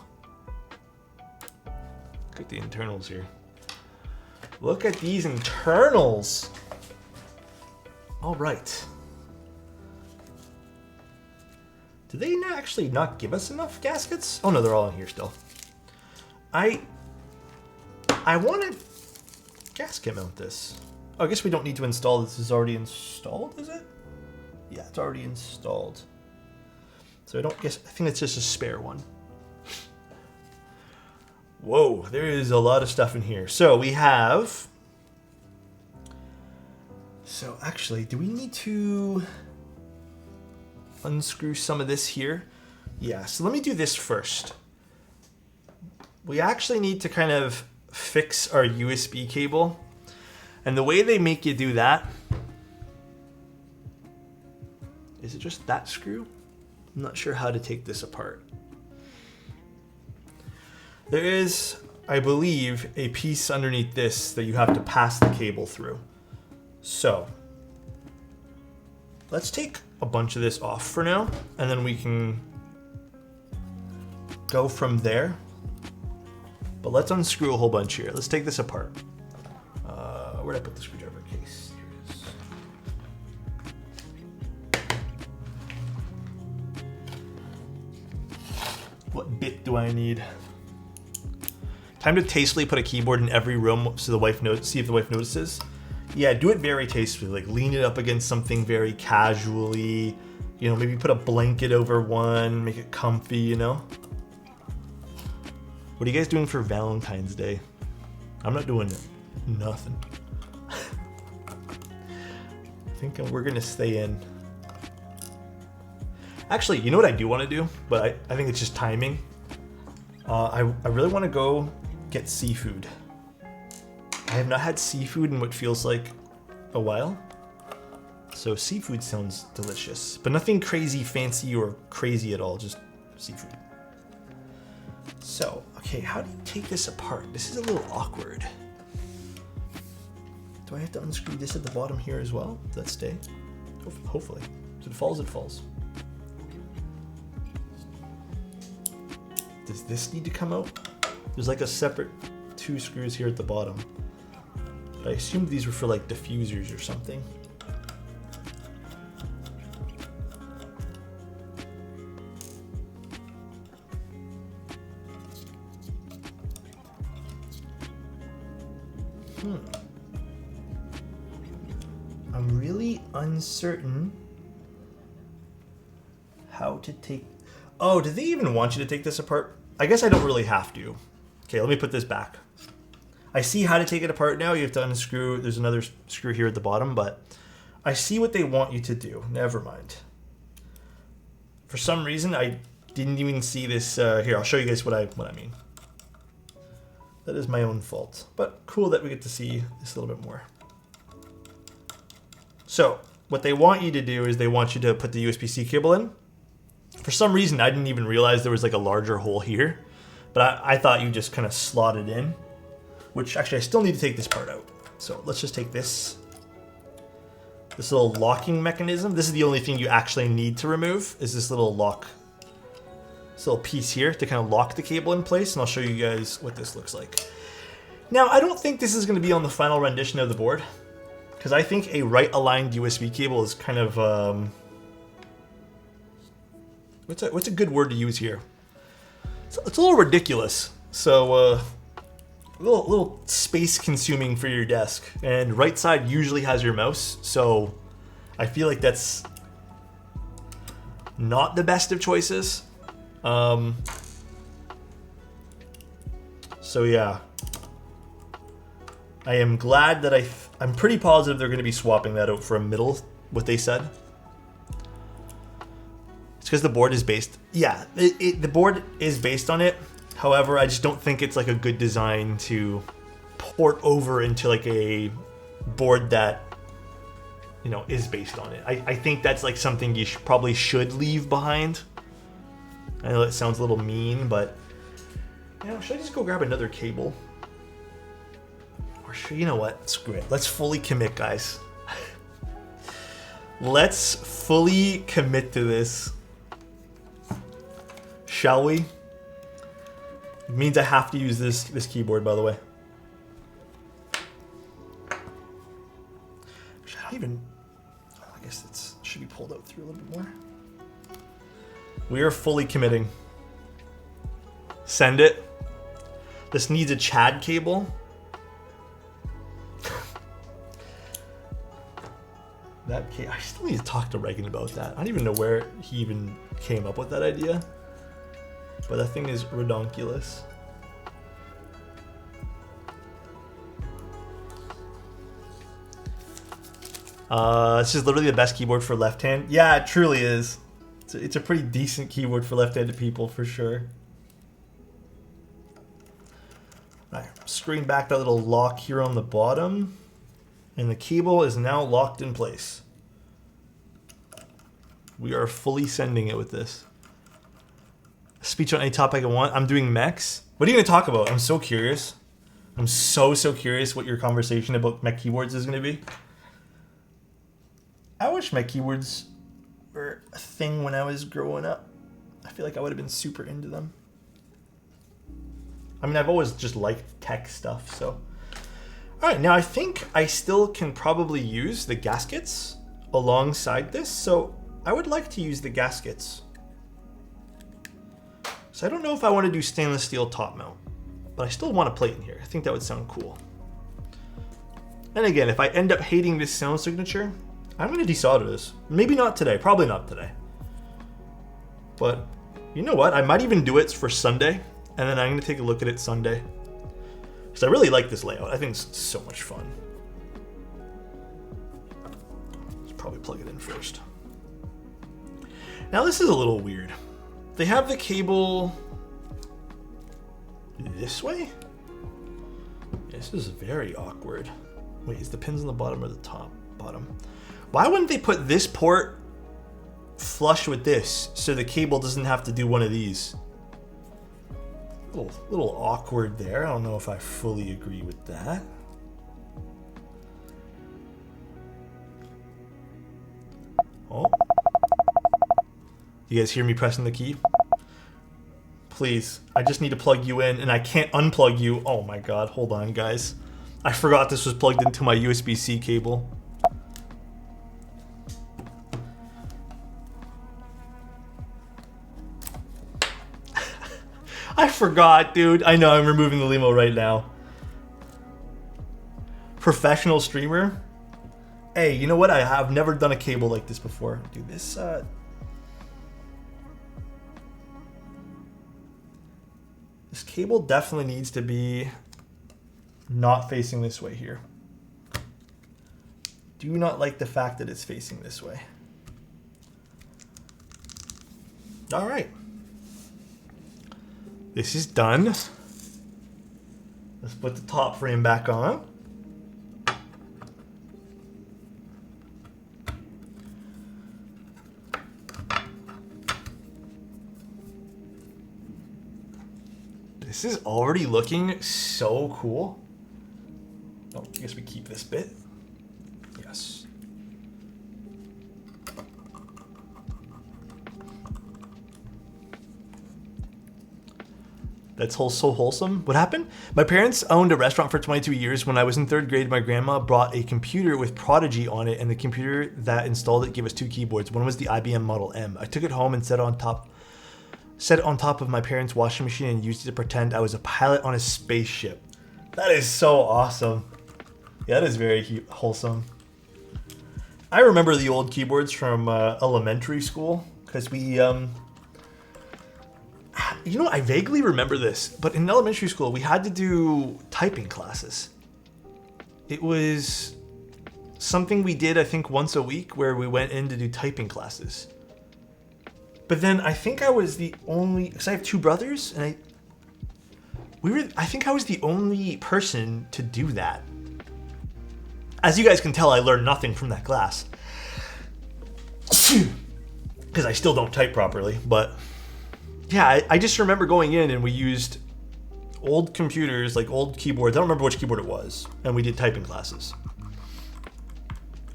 Look at the internals here. Look at these internals. All right. Did they actually not give us enough gaskets? Oh no, they're all in here still. I want to gasket mount this. Oh, I guess we don't need to install this. This is already installed, is it? Yeah, it's already installed. So I think it's just a spare one. Whoa, there is a lot of stuff in here. So we have... So actually, do we need to unscrew some of this here? Yeah, so let me do this first. We actually need to kind of fix our USB cable. And the way they make you do that... Is it just that screw? I'm not sure how to take this apart. There is, I believe, a piece underneath this that you have to pass the cable through. So, let's take a bunch of this off for now, and then we can go from there. But let's unscrew a whole bunch here. Let's take this apart. Where'd I put the screwdriver case? Here it is. What bit do I need? Time to tastefully put a keyboard in every room so the wife see if the wife notices. Yeah, do it very tastefully. Like lean it up against something very casually. You know, maybe put a blanket over one, make it comfy, you know? What are you guys doing for Valentine's Day? I'm not doing nothing. I think we're gonna stay in. Actually, you know what I do want to do? But I think it's just timing. I really want to go get seafood. I have not had seafood in what feels like a while. So seafood sounds delicious, but nothing crazy fancy or crazy at all, just seafood. So, okay, how do you take this apart? This is a little awkward. Do I have to unscrew this at the bottom here as well? Does that stay? Hopefully. If it falls, it falls. Does this need to come out? There's like a separate 2 screws here at the bottom. But I assumed these were for like diffusers or something. I'm really uncertain how to take... Oh, did they even want you to take this apart? I guess I don't really have to. Okay, let me put this back. I see how to take it apart now. You have to unscrew. There's another screw here at the bottom, but I see what they want you to do. Never mind. For some reason, I didn't even see this. Here, I'll show you guys what I mean. That is my own fault. But cool that we get to see this a little bit more. So, what they want you to do is they want you to put the USB-C cable in. For some reason, I didn't even realize there was like a larger hole here. But I thought you just kind of slot it in. Which, actually, I still need to take this part out. So, let's just take this little locking mechanism. This is the only thing you actually need to remove, is this little piece here to kind of lock the cable in place. And I'll show you guys what this looks like. Now, I don't think this is going to be on the final rendition of the board. Because I think a right-aligned USB cable is kind of... What's a good word to use here? It's a little ridiculous. So, a little space-consuming for your desk. And right side usually has your mouse, so I feel like that's not the best of choices. So yeah, I am glad that I'm pretty positive they're going to be swapping that out for a middle, what they said. It's because the board is based, yeah, the board is based on it. However, I just don't think it's like a good design to port over into like a board that, you know, is based on it. I think that's like something you probably should leave behind. I know it sounds a little mean, but you know, should I just go grab another cable? Or should, you know what? Screw it. Let's fully commit, guys. Let's fully commit to this. Shall we? It means I have to use this keyboard, by the way. Actually, I don't even... I guess it should be pulled out through a little bit more. We are fully committing. Send it. This needs a Chad cable. I still need to talk to Reagan about that. I don't even know where he even came up with that idea. But that thing is redonkulous. This is literally the best keyboard for left hand. Yeah, it truly is. It's a pretty decent keyboard for left-handed people, for sure. Alright, screwing back that little lock here on the bottom. And the cable is now locked in place. We are fully sending it with this. Speech on any topic I want. I'm doing mechs. What are you going to talk about? I'm so curious. I'm so curious what your conversation about mech keyboards is going to be. I wish mech keyboards were a thing when I was growing up. I feel like I would have been super into them. I mean, I've always just liked tech stuff, so. All right, now I think I still can probably use the gaskets alongside this, so I would like to use the gaskets. So I don't know if I want to do stainless steel top mount, but I still want a plate in here. I think that would sound cool. And again, if I end up hating this sound signature, I'm going to desolder this. Maybe not today, probably not today. But you know what? I might even do it for Sunday, and then I'm going to take a look at it Sunday. Because I really like this layout. I think it's so much fun. Let's probably plug it in first. Now this is a little weird. They have the cable this way? This is very awkward. Wait, is the pins on the bottom or the top? Bottom. Why wouldn't they put this port flush with this so the cable doesn't have to do one of these? Little awkward there. I don't know if I fully agree with that. Oh. You guys hear me pressing the key? Please, I just need to plug you in and I can't unplug you. Oh my god, hold on guys. I forgot this was plugged into my USB-C cable. I forgot, dude. I know, I'm removing the limo right now. Professional streamer? Hey, you know what? I have never done a cable like this before. Dude, this, this cable definitely needs to be not facing this way here. Do not like the fact that it's facing this way. All right. This is done. Let's put the top frame back on. This is already looking so cool. Oh, I guess we keep this bit. Yes. That's so wholesome. What happened? My parents owned a restaurant for 22 years. When I was in 3rd grade, my grandma brought a computer with Prodigy on it, and the computer that installed it gave us 2 keyboards. One was the IBM Model M. I took it home and set it on top of my parents' washing machine and used it to pretend I was a pilot on a spaceship. That is so awesome. Yeah, that is very wholesome. I remember the old keyboards from elementary school. because we, you know, I vaguely remember this, but in elementary school, we had to do typing classes. It was something we did, I think, once a week where we went in to do typing classes. But then I think I was the only, because I have two brothers, and I think I was the only person to do that. As you guys can tell, I learned nothing from that class. Because I still don't type properly, but yeah, I just remember going in and we used old computers, like old keyboards. I don't remember which keyboard it was, and we did typing classes.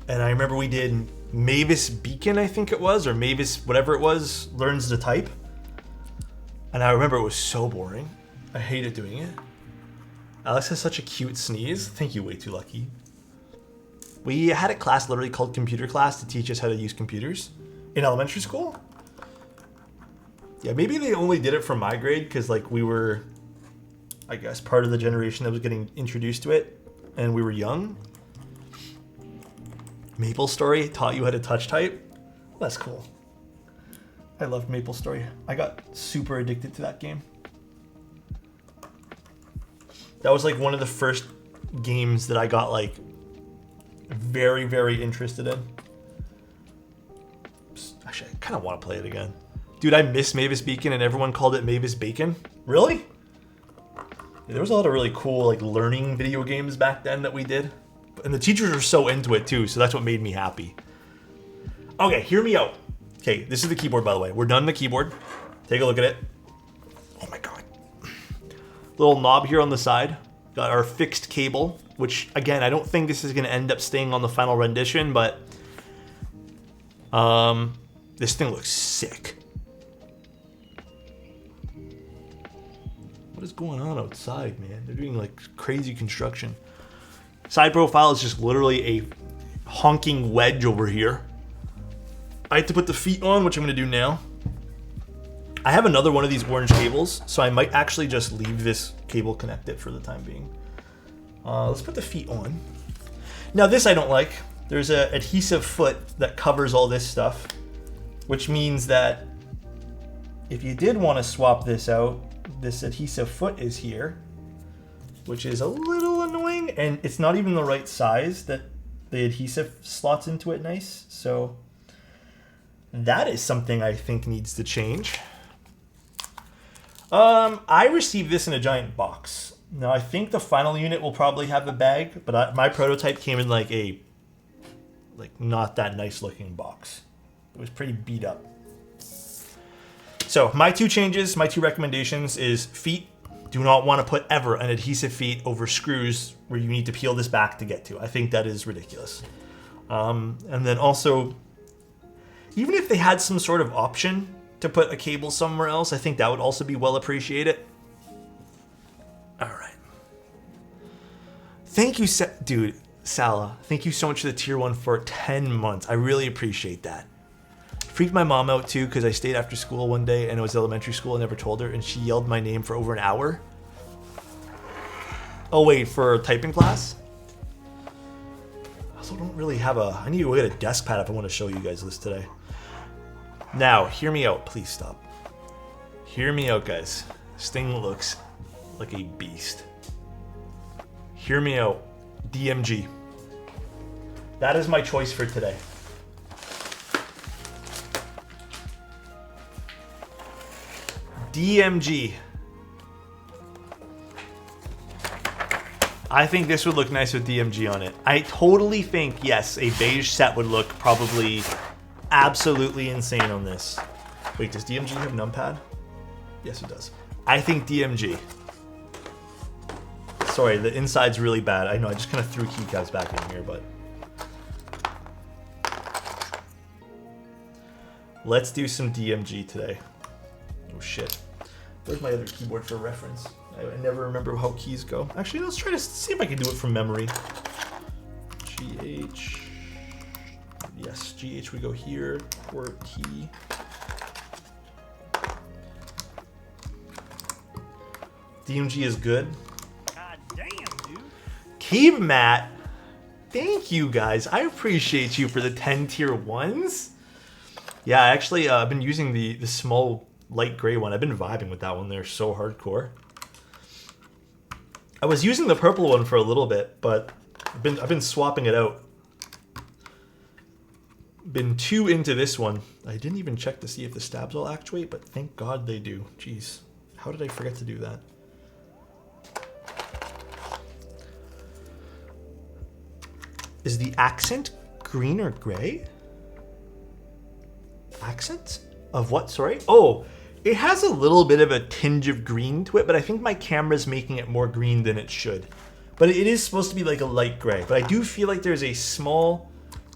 And I remember we did Mavis Beacon, I think it was, or Mavis, whatever it was, learns to type. And I remember it was so boring. I hated doing it. Alex has such a cute sneeze. Thank you, way too lucky. We had a class literally called computer class to teach us how to use computers in elementary school. Yeah, maybe they only did it for my grade because like we were, I guess, part of the generation that was getting introduced to it, and we were young. MapleStory taught you how to touch type. That's cool. I loved MapleStory. I got super addicted to that game. That was like one of the first games that I got like very, very interested in. Actually, I kind of want to play it again. Dude, I miss Mavis Beacon and everyone called it Mavis Bacon. Really? Yeah, there was a lot of really cool like learning video games back then that we did. And the teachers were so into it too, so that's what made me happy. Okay, hear me out. Okay, this is the keyboard, by the way. We're done the keyboard. Take a look at it. Oh my god. Little knob here on the side. Got our fixed cable, which again, I don't think this is going to end up staying on the final rendition, but this thing looks sick. What is going on outside, man? They're doing like crazy construction. Side profile is just literally a honking wedge over here. I have to put the feet on, which I'm going to do now. I have another one of these orange cables, so I might actually just leave this cable connected for the time being. Let's put the feet on. Now this I don't like. There's an adhesive foot that covers all this stuff, which means that if you did want to swap this out, this adhesive foot is here, which is a little annoying, and it's not even the right size that the adhesive slots into it nice. So that is something I think needs to change. I received this in a giant box. Now I think the final unit will probably have a bag, but my prototype came in like a not that nice looking box. It was pretty beat up. So my two changes, my two recommendations is feet. Do not want to put ever an adhesive feet over screws where you need to peel this back to get to. I think that is ridiculous. And then also, even if they had some sort of option to put a cable somewhere else, I think that would also be well appreciated. All right. Thank you, dude, Salah. Thank you so much for the tier 1 for 10 months. I really appreciate that. Freaked my mom out too because I stayed after school one day and it was elementary school. I never told her and she yelled my name for over an hour. Oh wait, for typing class? I also don't really have I need to go get a desk pad if I want to show you guys this today. Now, hear me out. Please stop. Hear me out, guys. This thing looks like a beast. Hear me out. DMG. That is my choice for today. DMG. I think this would look nice with DMG on it. I totally think, yes, a beige set would look probably absolutely insane on this. Wait, does DMG have numpad? Yes, it does. I think DMG. Sorry, the inside's really bad. I know, I just kind of threw keycaps back in here, but... Let's do some DMG today. Oh shit. Where's my other keyboard for reference? I never remember how keys go. Actually, let's try to see if I can do it from memory. GH. Yes, GH we go here. Port T. DMG is good. God damn, dude. Cave Matt. Thank you guys. I appreciate you for the 10 tier 1s. Yeah, actually, I've been using the small light gray one. I've been vibing with that one. They're so hardcore. I was using the purple one for a little bit, but I've been swapping it out. Been too into this one. I didn't even check to see if the stabs will actuate, but thank God they do. Jeez, how did I forget to do that? Is the accent green or gray? Accent? Of what, sorry? Oh, it has a little bit of a tinge of green to it, but I think my camera's making it more green than it should. But it is supposed to be like a light gray. But I do feel like there's a small,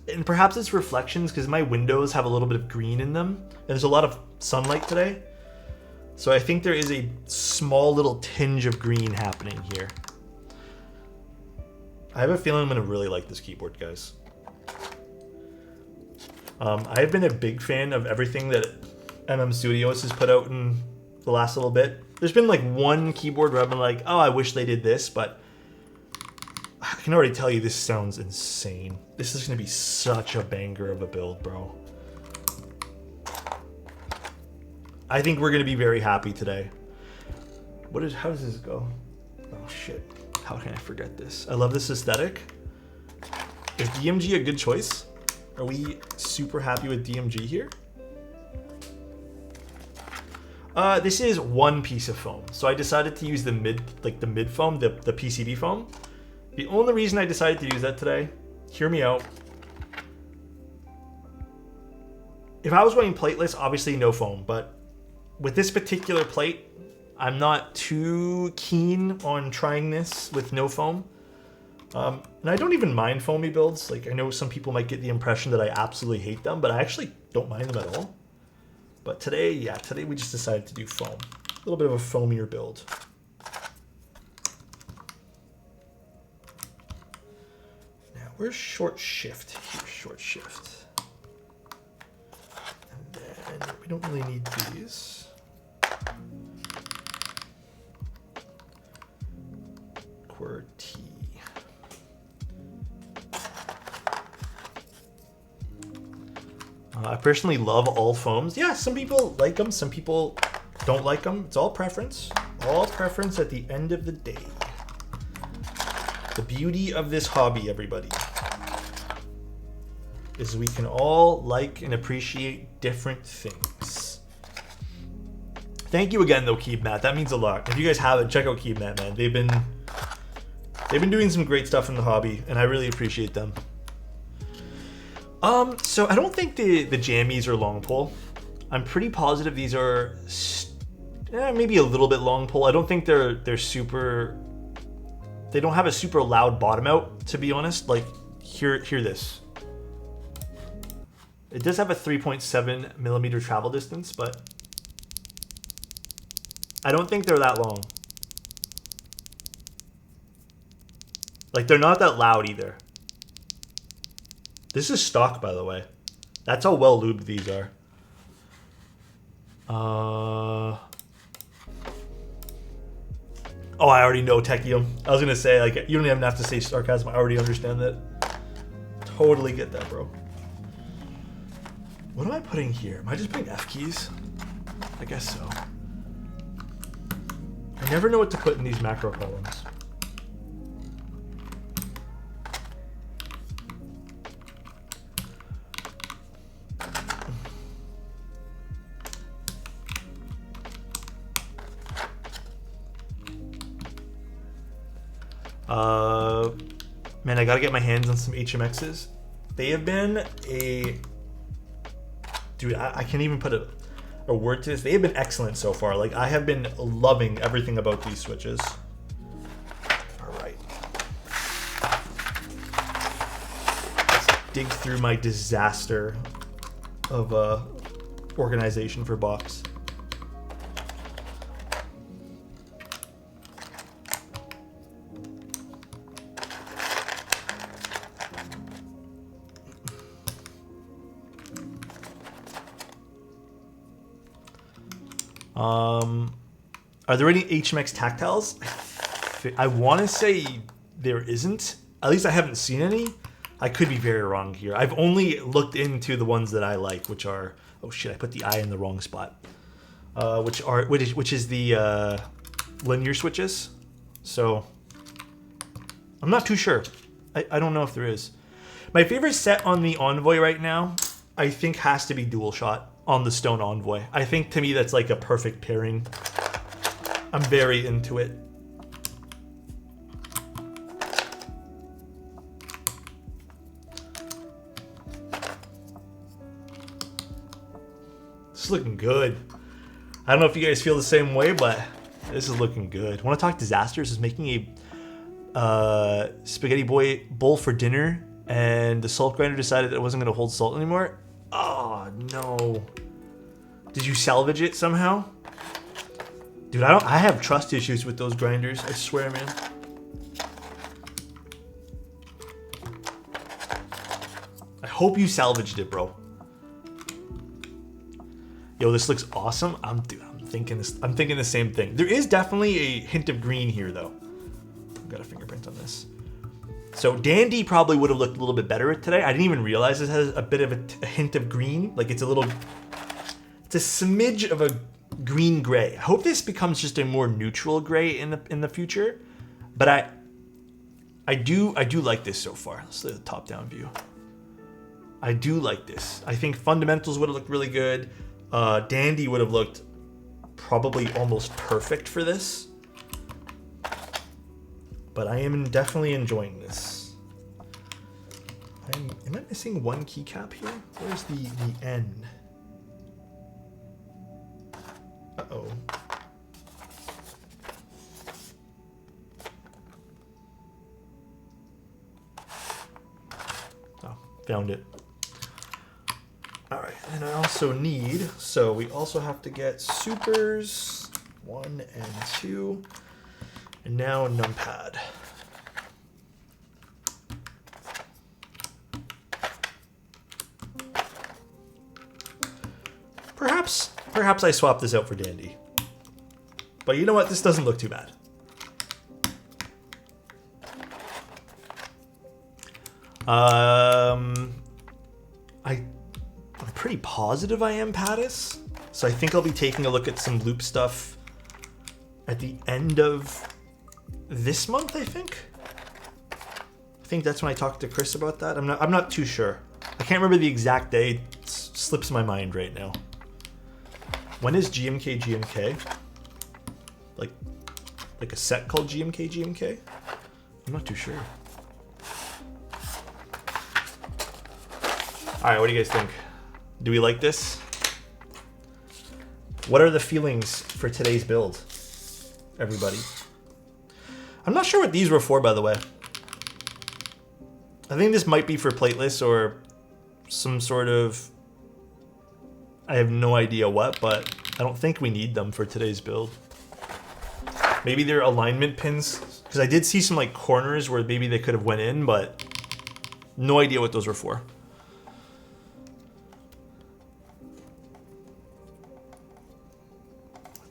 and perhaps it's reflections because my windows have a little bit of green in them. And there's a lot of sunlight today. So I think there is a small little tinge of green happening here. I have a feeling I'm going to really like this keyboard, guys. I've been a big fan of everything that Studios has put out in the last little bit. There's been like one keyboard where I've been like, oh, I wish they did this, but I can already tell you this sounds insane. This is going to be such a banger of a build, bro. I think we're going to be very happy today. How does this go? Oh, shit. How can I forget this? I love this aesthetic. Is DMG a good choice? Are we super happy with DMG here? This is one piece of foam. So I decided to use the mid foam, the PCB foam. The only reason I decided to use that today, hear me out. If I was going plateless, obviously no foam, but with this particular plate, I'm not too keen on trying this with no foam. And I don't even mind foamy builds. Like, I know some people might get the impression that I absolutely hate them, but I actually don't mind them at all. But today, yeah, today we just decided to do foam. A little bit of a foamier build. Now, where's short shift? Here's short shift. And then we don't really need these. QWERTY. I personally love all foams. Yeah, some people like them, some people don't like them. It's all preference. All preference at the end of the day. The beauty of this hobby, everybody, is we can all like and appreciate different things. Thank you again, though, KeebMat. That means a lot. If you guys haven't, check out KeebMat, man. They've been doing some great stuff in the hobby, and I really appreciate them. So I don't think the jammies are long pull. I'm pretty positive these are maybe a little bit long pull. I don't think they're super. They don't have a super loud bottom out, to be honest. Like, hear this. It does have a 3.7 millimeter travel distance, but I don't think they're that long. Like, they're not that loud either. This is stock, by the way. That's how well lubed these are. Oh, I already know Techium. I was gonna say, like, you don't even have to say sarcasm. I already understand that. Totally get that, bro. What am I putting here? Am I just putting F keys? I guess so. I never know what to put in these macro columns. Man, I gotta get my hands on some HMXs. They have been a... Dude, I can't even put a word to this. They have been excellent so far. Like, I have been loving everything about these switches. All right. Let's dig through my disaster of organization for box. Are there any HMX tactiles? I want to say there isn't. At least I haven't seen any. I could be very wrong here. I've only looked into the ones that I like, which are Oh shit, I put the I in the wrong spot. Which is the linear switches. So I'm not too sure. I don't know if there is. My favorite set on the Envoy right now, I think, has to be Dual Shot on the Stone Envoy. I think to me that's like a perfect pairing. I'm very into it. This is looking good. I don't know if you guys feel the same way, but this is looking good. Want to talk disasters is making a spaghetti bowl for dinner, and the salt grinder decided it wasn't going to hold salt anymore. Oh no! Did you salvage it somehow, dude? I have trust issues with those grinders. I swear, man. I hope you salvaged it, bro. Yo, this looks awesome. I'm thinking the same thing. There is definitely a hint of green here, though. I've got a fingerprint on this. So Dandy probably would have looked a little bit better today. I didn't even realize it has a bit of a hint of green. Like it's a smidge of a green gray. I hope this becomes just a more neutral gray in the future. But I do like this so far. Let's look at the top down view. I do like this. I think fundamentals would have looked really good. Dandy would have looked probably almost perfect for this. But I am definitely enjoying this. Am I missing one keycap here? Where's the N? Uh-oh. Oh, found it. All right, and I also need, so we also have to get supers 1 and 2, and now a numpad. Perhaps I swap this out for Dandy. But you know what? This doesn't look too bad. I'm pretty positive I am Pattis, so I think I'll be taking a look at some loop stuff at the end of this month. I think that's when I talked to Chris about that. I'm not too sure. I can't remember the exact day. It slips my mind right now. When is GMK? Like a set called GMK? I'm not too sure. All right, what do you guys think? Do we like this? What are the feelings for today's build, everybody? I'm not sure what these were for, by the way. I think this might be for plateless or some sort of... I have no idea what, but I don't think we need them for today's build. Maybe they're alignment pins, because I did see some like corners where maybe they could have went in, but no idea what those were for.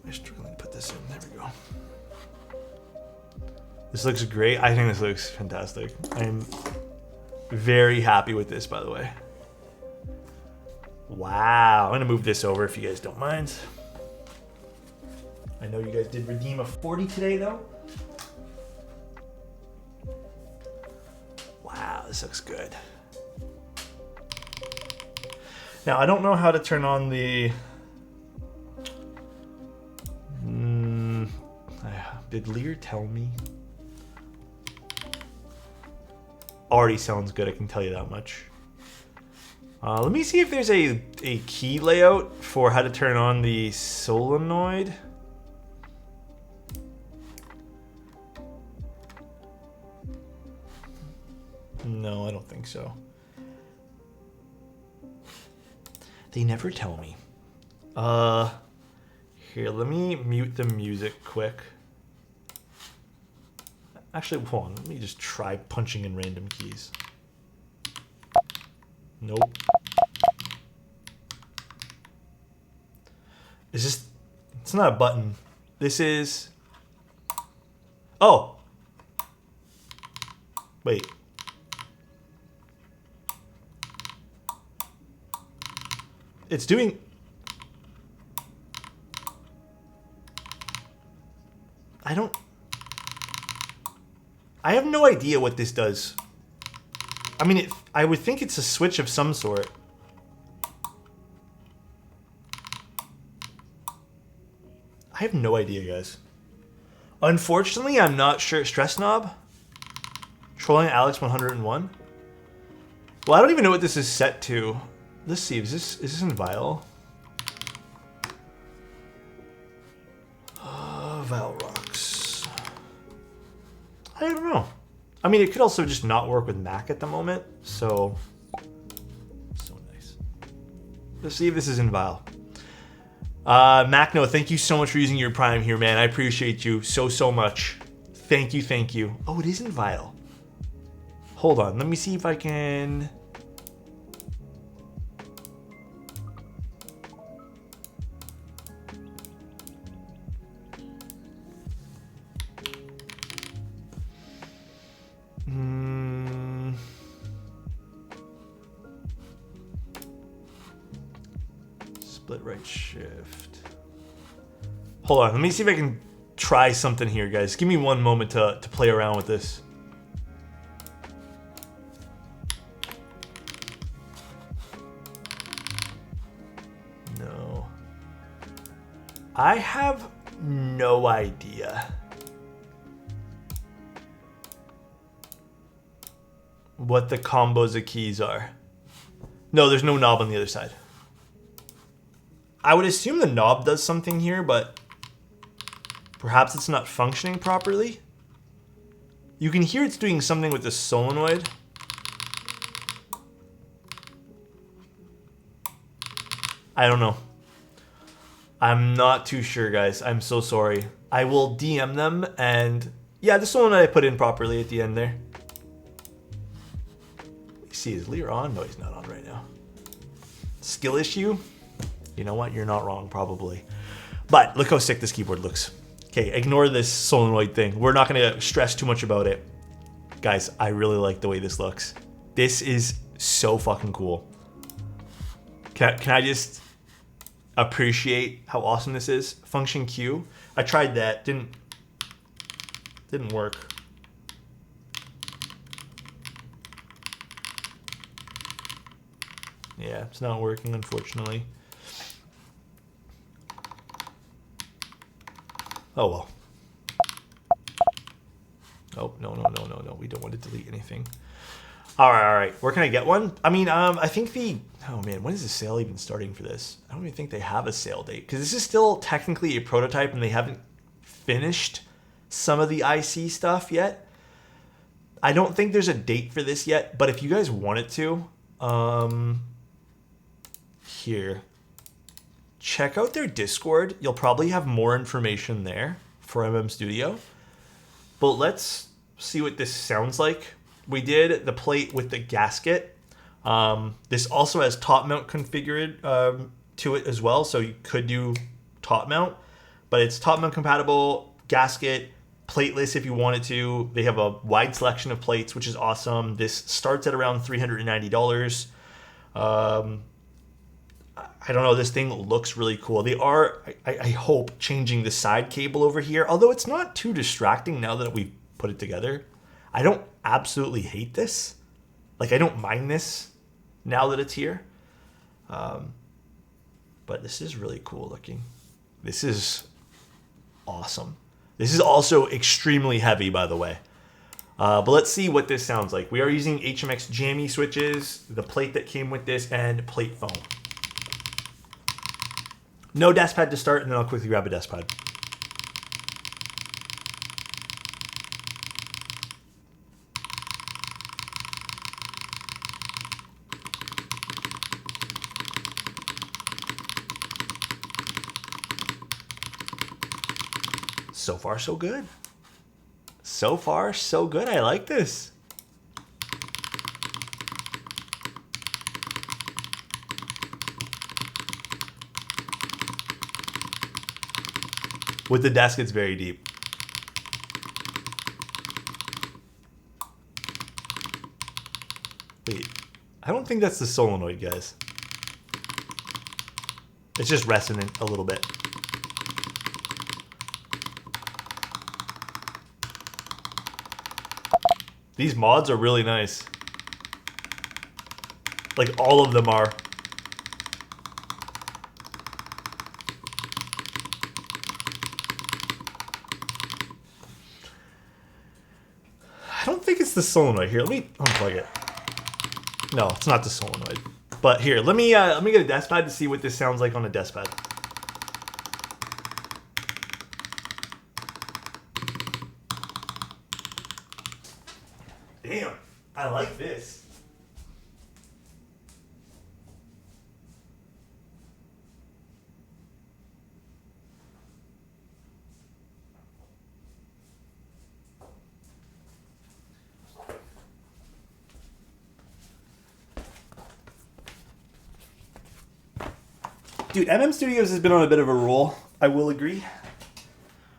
I'm struggling to put this in. There we go. This looks great. I think this looks fantastic. I'm very happy with this, by the way. Wow. I'm going to move this over if you guys don't mind. I know you guys did redeem a 40 today, though. Wow, this looks good. Now, I don't know how to turn on the... Did Lear tell me? Already sounds good, I can tell you that much. Let me see if there's a key layout for how to turn on the solenoid. No, I don't think so. They never tell me. Here, let me mute the music quick. Actually, hold on. Let me just try punching in random keys. Nope. Is this... It's not a button. This is... Oh! Wait. It's doing... I have no idea what this does. I mean, I would think it's a switch of some sort. I have no idea, guys. Unfortunately, I'm not sure. Stress knob? Trolling Alex 101? Well, I don't even know what this is set to. Let's see, is this in Vile? Vile rocks. I don't know. I mean, it could also just not work with Mac at the moment, so nice. Let's see if this is in Vile. Macno, thank you so much for using your Prime here, man. I appreciate you so much. Thank you, thank you. Oh, it is in Vile. Hold on, let me see if I can... Split right shift. Hold on, let me see if I can try something here, guys. Give me one moment to play around with this. No. I have no idea what the combos of keys are. No, there's no knob on the other side. I would assume the knob does something here, but perhaps it's not functioning properly. You can hear it's doing something with the solenoid. I don't know. I'm not too sure, guys. I'm so sorry. I will DM them, and yeah, the solenoid I put in properly at the end there. Let's see, is Lear on? No, he's not on right now. Skill issue? You know what? You're not wrong, probably. But look how sick this keyboard looks. Okay, ignore this solenoid thing. We're not going to stress too much about it. Guys, I really like the way this looks. This is so fucking cool. Can I just appreciate how awesome this is? Function Q. I tried that. Didn't work. Yeah, it's not working, unfortunately. Oh, well. Oh, no. We don't want to delete anything. All right. Where can I get one? I mean, I think oh man, when is the sale even starting for this? I don't even think they have a sale date, because this is still technically a prototype and they haven't finished some of the IC stuff yet. I don't think there's a date for this yet, but if you guys wanted to, here, check out their Discord. You'll probably have more information there for MM Studio. But let's see what this sounds like. We did the plate with the gasket. This also has top mount configured to it as well, so you could do top mount. But it's top mount compatible, gasket, plateless if you wanted to. They have a wide selection of plates, which is awesome. This starts at around $390. I don't know, this thing looks really cool. They are, I hope, changing the side cable over here, although it's not too distracting now that we've put it together. I don't absolutely hate this. Like, I don't mind this now that it's here. But this is really cool looking. This is awesome. This is also extremely heavy, by the way. But let's see what this sounds like. We are using HMX jammy switches, the plate that came with this, and plate foam. No desk pad to start, and then I'll quickly grab a desk pad. So far, so good. So far, so good. I like this. With the desk, it's very deep. Wait, I don't think that's the solenoid, guys. It's just resonant a little bit. These mods are really nice. Like, all of them are. I don't think it's the solenoid. Here, let me unplug it. No, it's not the solenoid. But here, let me get a desk pad to see what this sounds like on a desk pad. Damn, I like this. Dude, MM Studios has been on a bit of a roll, I will agree.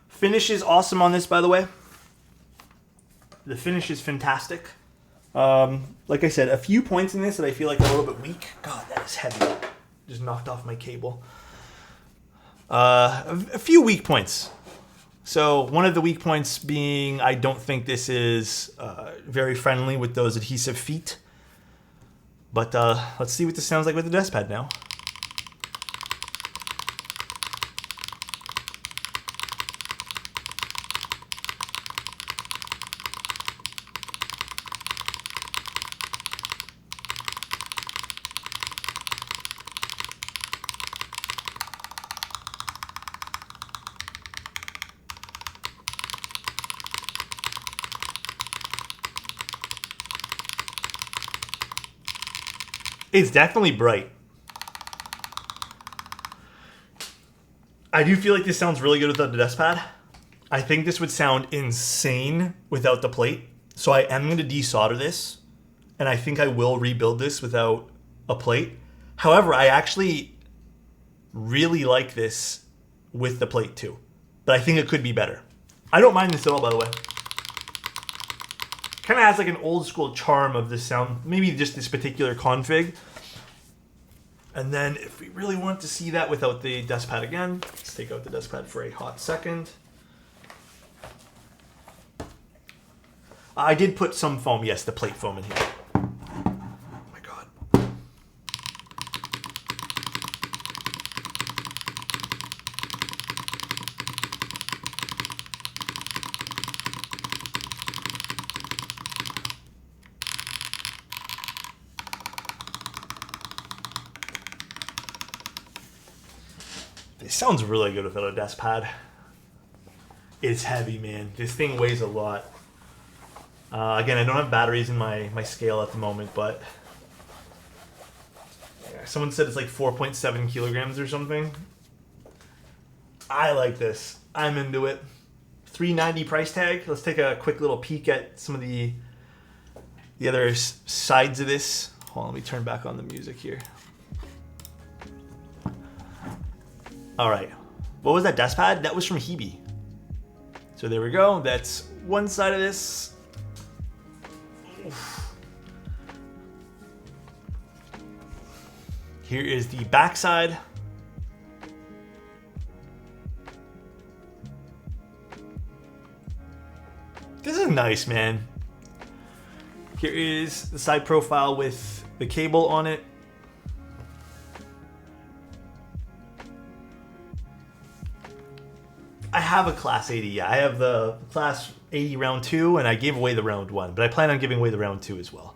Finish is awesome on this, by the way. The finish is fantastic. Like I said, a few points in this that I feel like are a little bit weak. God, that is heavy. Just knocked off my cable. A few weak points. So one of the weak points being I don't think this is very friendly with those adhesive feet. But let's see what this sounds like with the desk pad now. It's definitely bright. I do feel like this sounds really good without the desk pad. I think this would sound insane without the plate. So I am going to desolder this. And I think I will rebuild this without a plate. However, I actually really like this with the plate too. But I think it could be better. I don't mind this at all, by the way. Kind of has like an old school charm of this sound. Maybe just this particular config. And then if we really want to see that without the desk pad again, let's take out the desk pad for a hot second. I did put some foam, yes, the plate foam in here. Oh my God. It sounds really good without a desk pad. It's heavy, man. This thing weighs a lot. Again, I don't have batteries in my scale at the moment, but someone said it's like 4.7 kilograms or something. I like this. I'm into it. $390 price tag. Let's take a quick little peek at some of the other sides of this. Hold on, let me turn back on the music here. All right, what was that desk pad? That was from Hebe. So there we go. That's one side of this. Oof. Here is the back side. This is nice, man. Here is the side profile with the cable on it. I have a Class 80, yeah. I have the Class 80 round 2, and I gave away the round 1, but I plan on giving away the round 2 as well.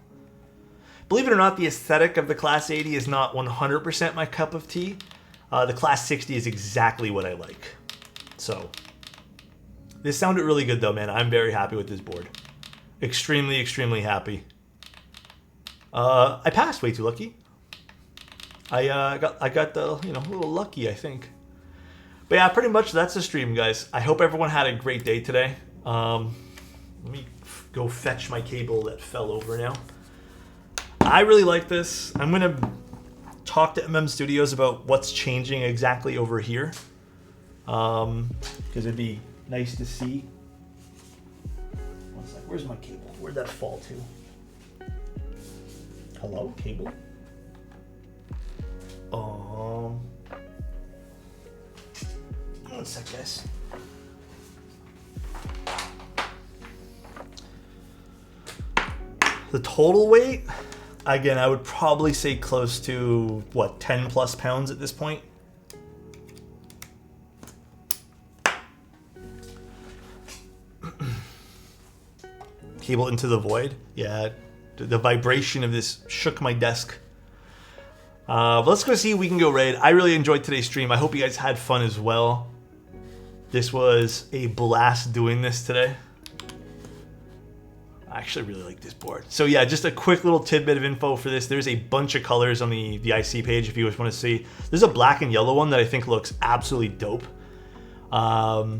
Believe it or not, the aesthetic of the Class 80 is not 100% my cup of tea. The Class 60 is exactly what I like. So, this sounded really good though, man. I'm very happy with this board. Extremely, extremely happy. I passed way too lucky. I got the, a little lucky, I think. But yeah, pretty much that's the stream, guys. I hope everyone had a great day today. Let me go fetch my cable that fell over now. I really like this. I'm going to talk to MM Studios about what's changing exactly over here. Because it'd be nice to see. One sec. Where's my cable? Where'd that fall to? Hello, cable? One sec, guys. The total weight, again, I would probably say close to, what, 10 plus pounds at this point? Cable into the void. Yeah, the vibration of this shook my desk. But let's go see if we can go raid. I really enjoyed today's stream. I hope you guys had fun as well. This was a blast doing this today. I actually really like this board. So yeah, just a quick little tidbit of info for this. There's a bunch of colors on the IC page if you guys want to see. There's a black and yellow one that I think looks absolutely dope. But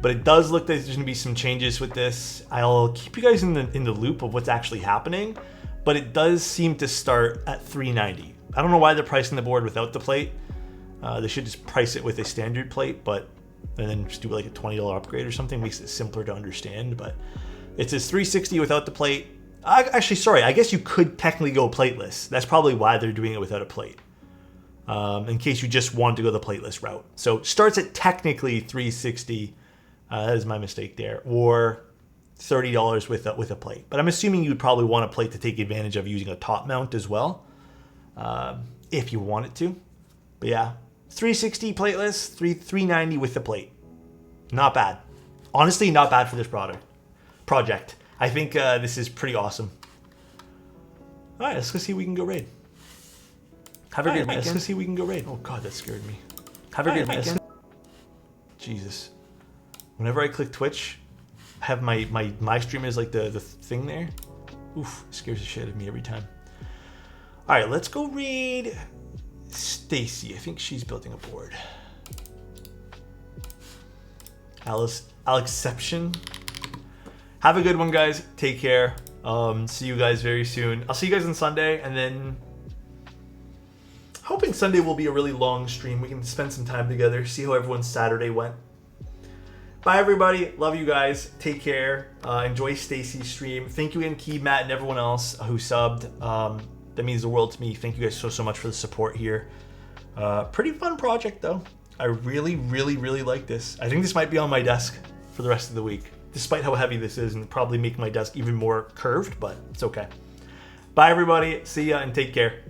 it does look like there's going to be some changes with this. I'll keep you guys in the loop of what's actually happening. But it does seem to start at $390. I don't know why they're pricing the board without the plate. They should just price it with a standard plate, and then just do like a $20 upgrade or something. Makes it simpler to understand. But it says $360 without the plate. Actually, sorry. I guess you could technically go plateless. That's probably why they're doing it without a plate. In case you just want to go the plateless route. So it starts at technically $360. That is my mistake there. Or $30 with a plate. But I'm assuming you'd probably want a plate to take advantage of using a top mount as well. If you wanted to. But yeah, $360 plateless, $390 with the plate. Not bad. Honestly, not bad for this project. I think this is pretty awesome. All right, let's go see if we can go raid. Have a good weekend. Let's go see if we can go raid. Oh God, that scared me. Have a good weekend. Jesus. Whenever I click Twitch, I have my stream is like the thing there. Oof, it scares the shit out of me every time. All right, let's go raid Stacy. I think she's building a board. Alexception. Have a good one, guys. Take care. See you guys very soon. I'll see you guys on Sunday, and then hoping Sunday will be a really long stream. We can spend some time together, see how everyone's Saturday went. Bye, everybody. Love you guys. Take care. Enjoy Stacy's stream. Thank you again, Key, Matt, and everyone else who subbed. That means the world to me. Thank you guys so much for the support here. Pretty fun project, though. I really, really, really like this. I think this might be on my desk for the rest of the week, despite how heavy this is, and probably make my desk even more curved, but it's okay. Bye, everybody. See ya, and take care.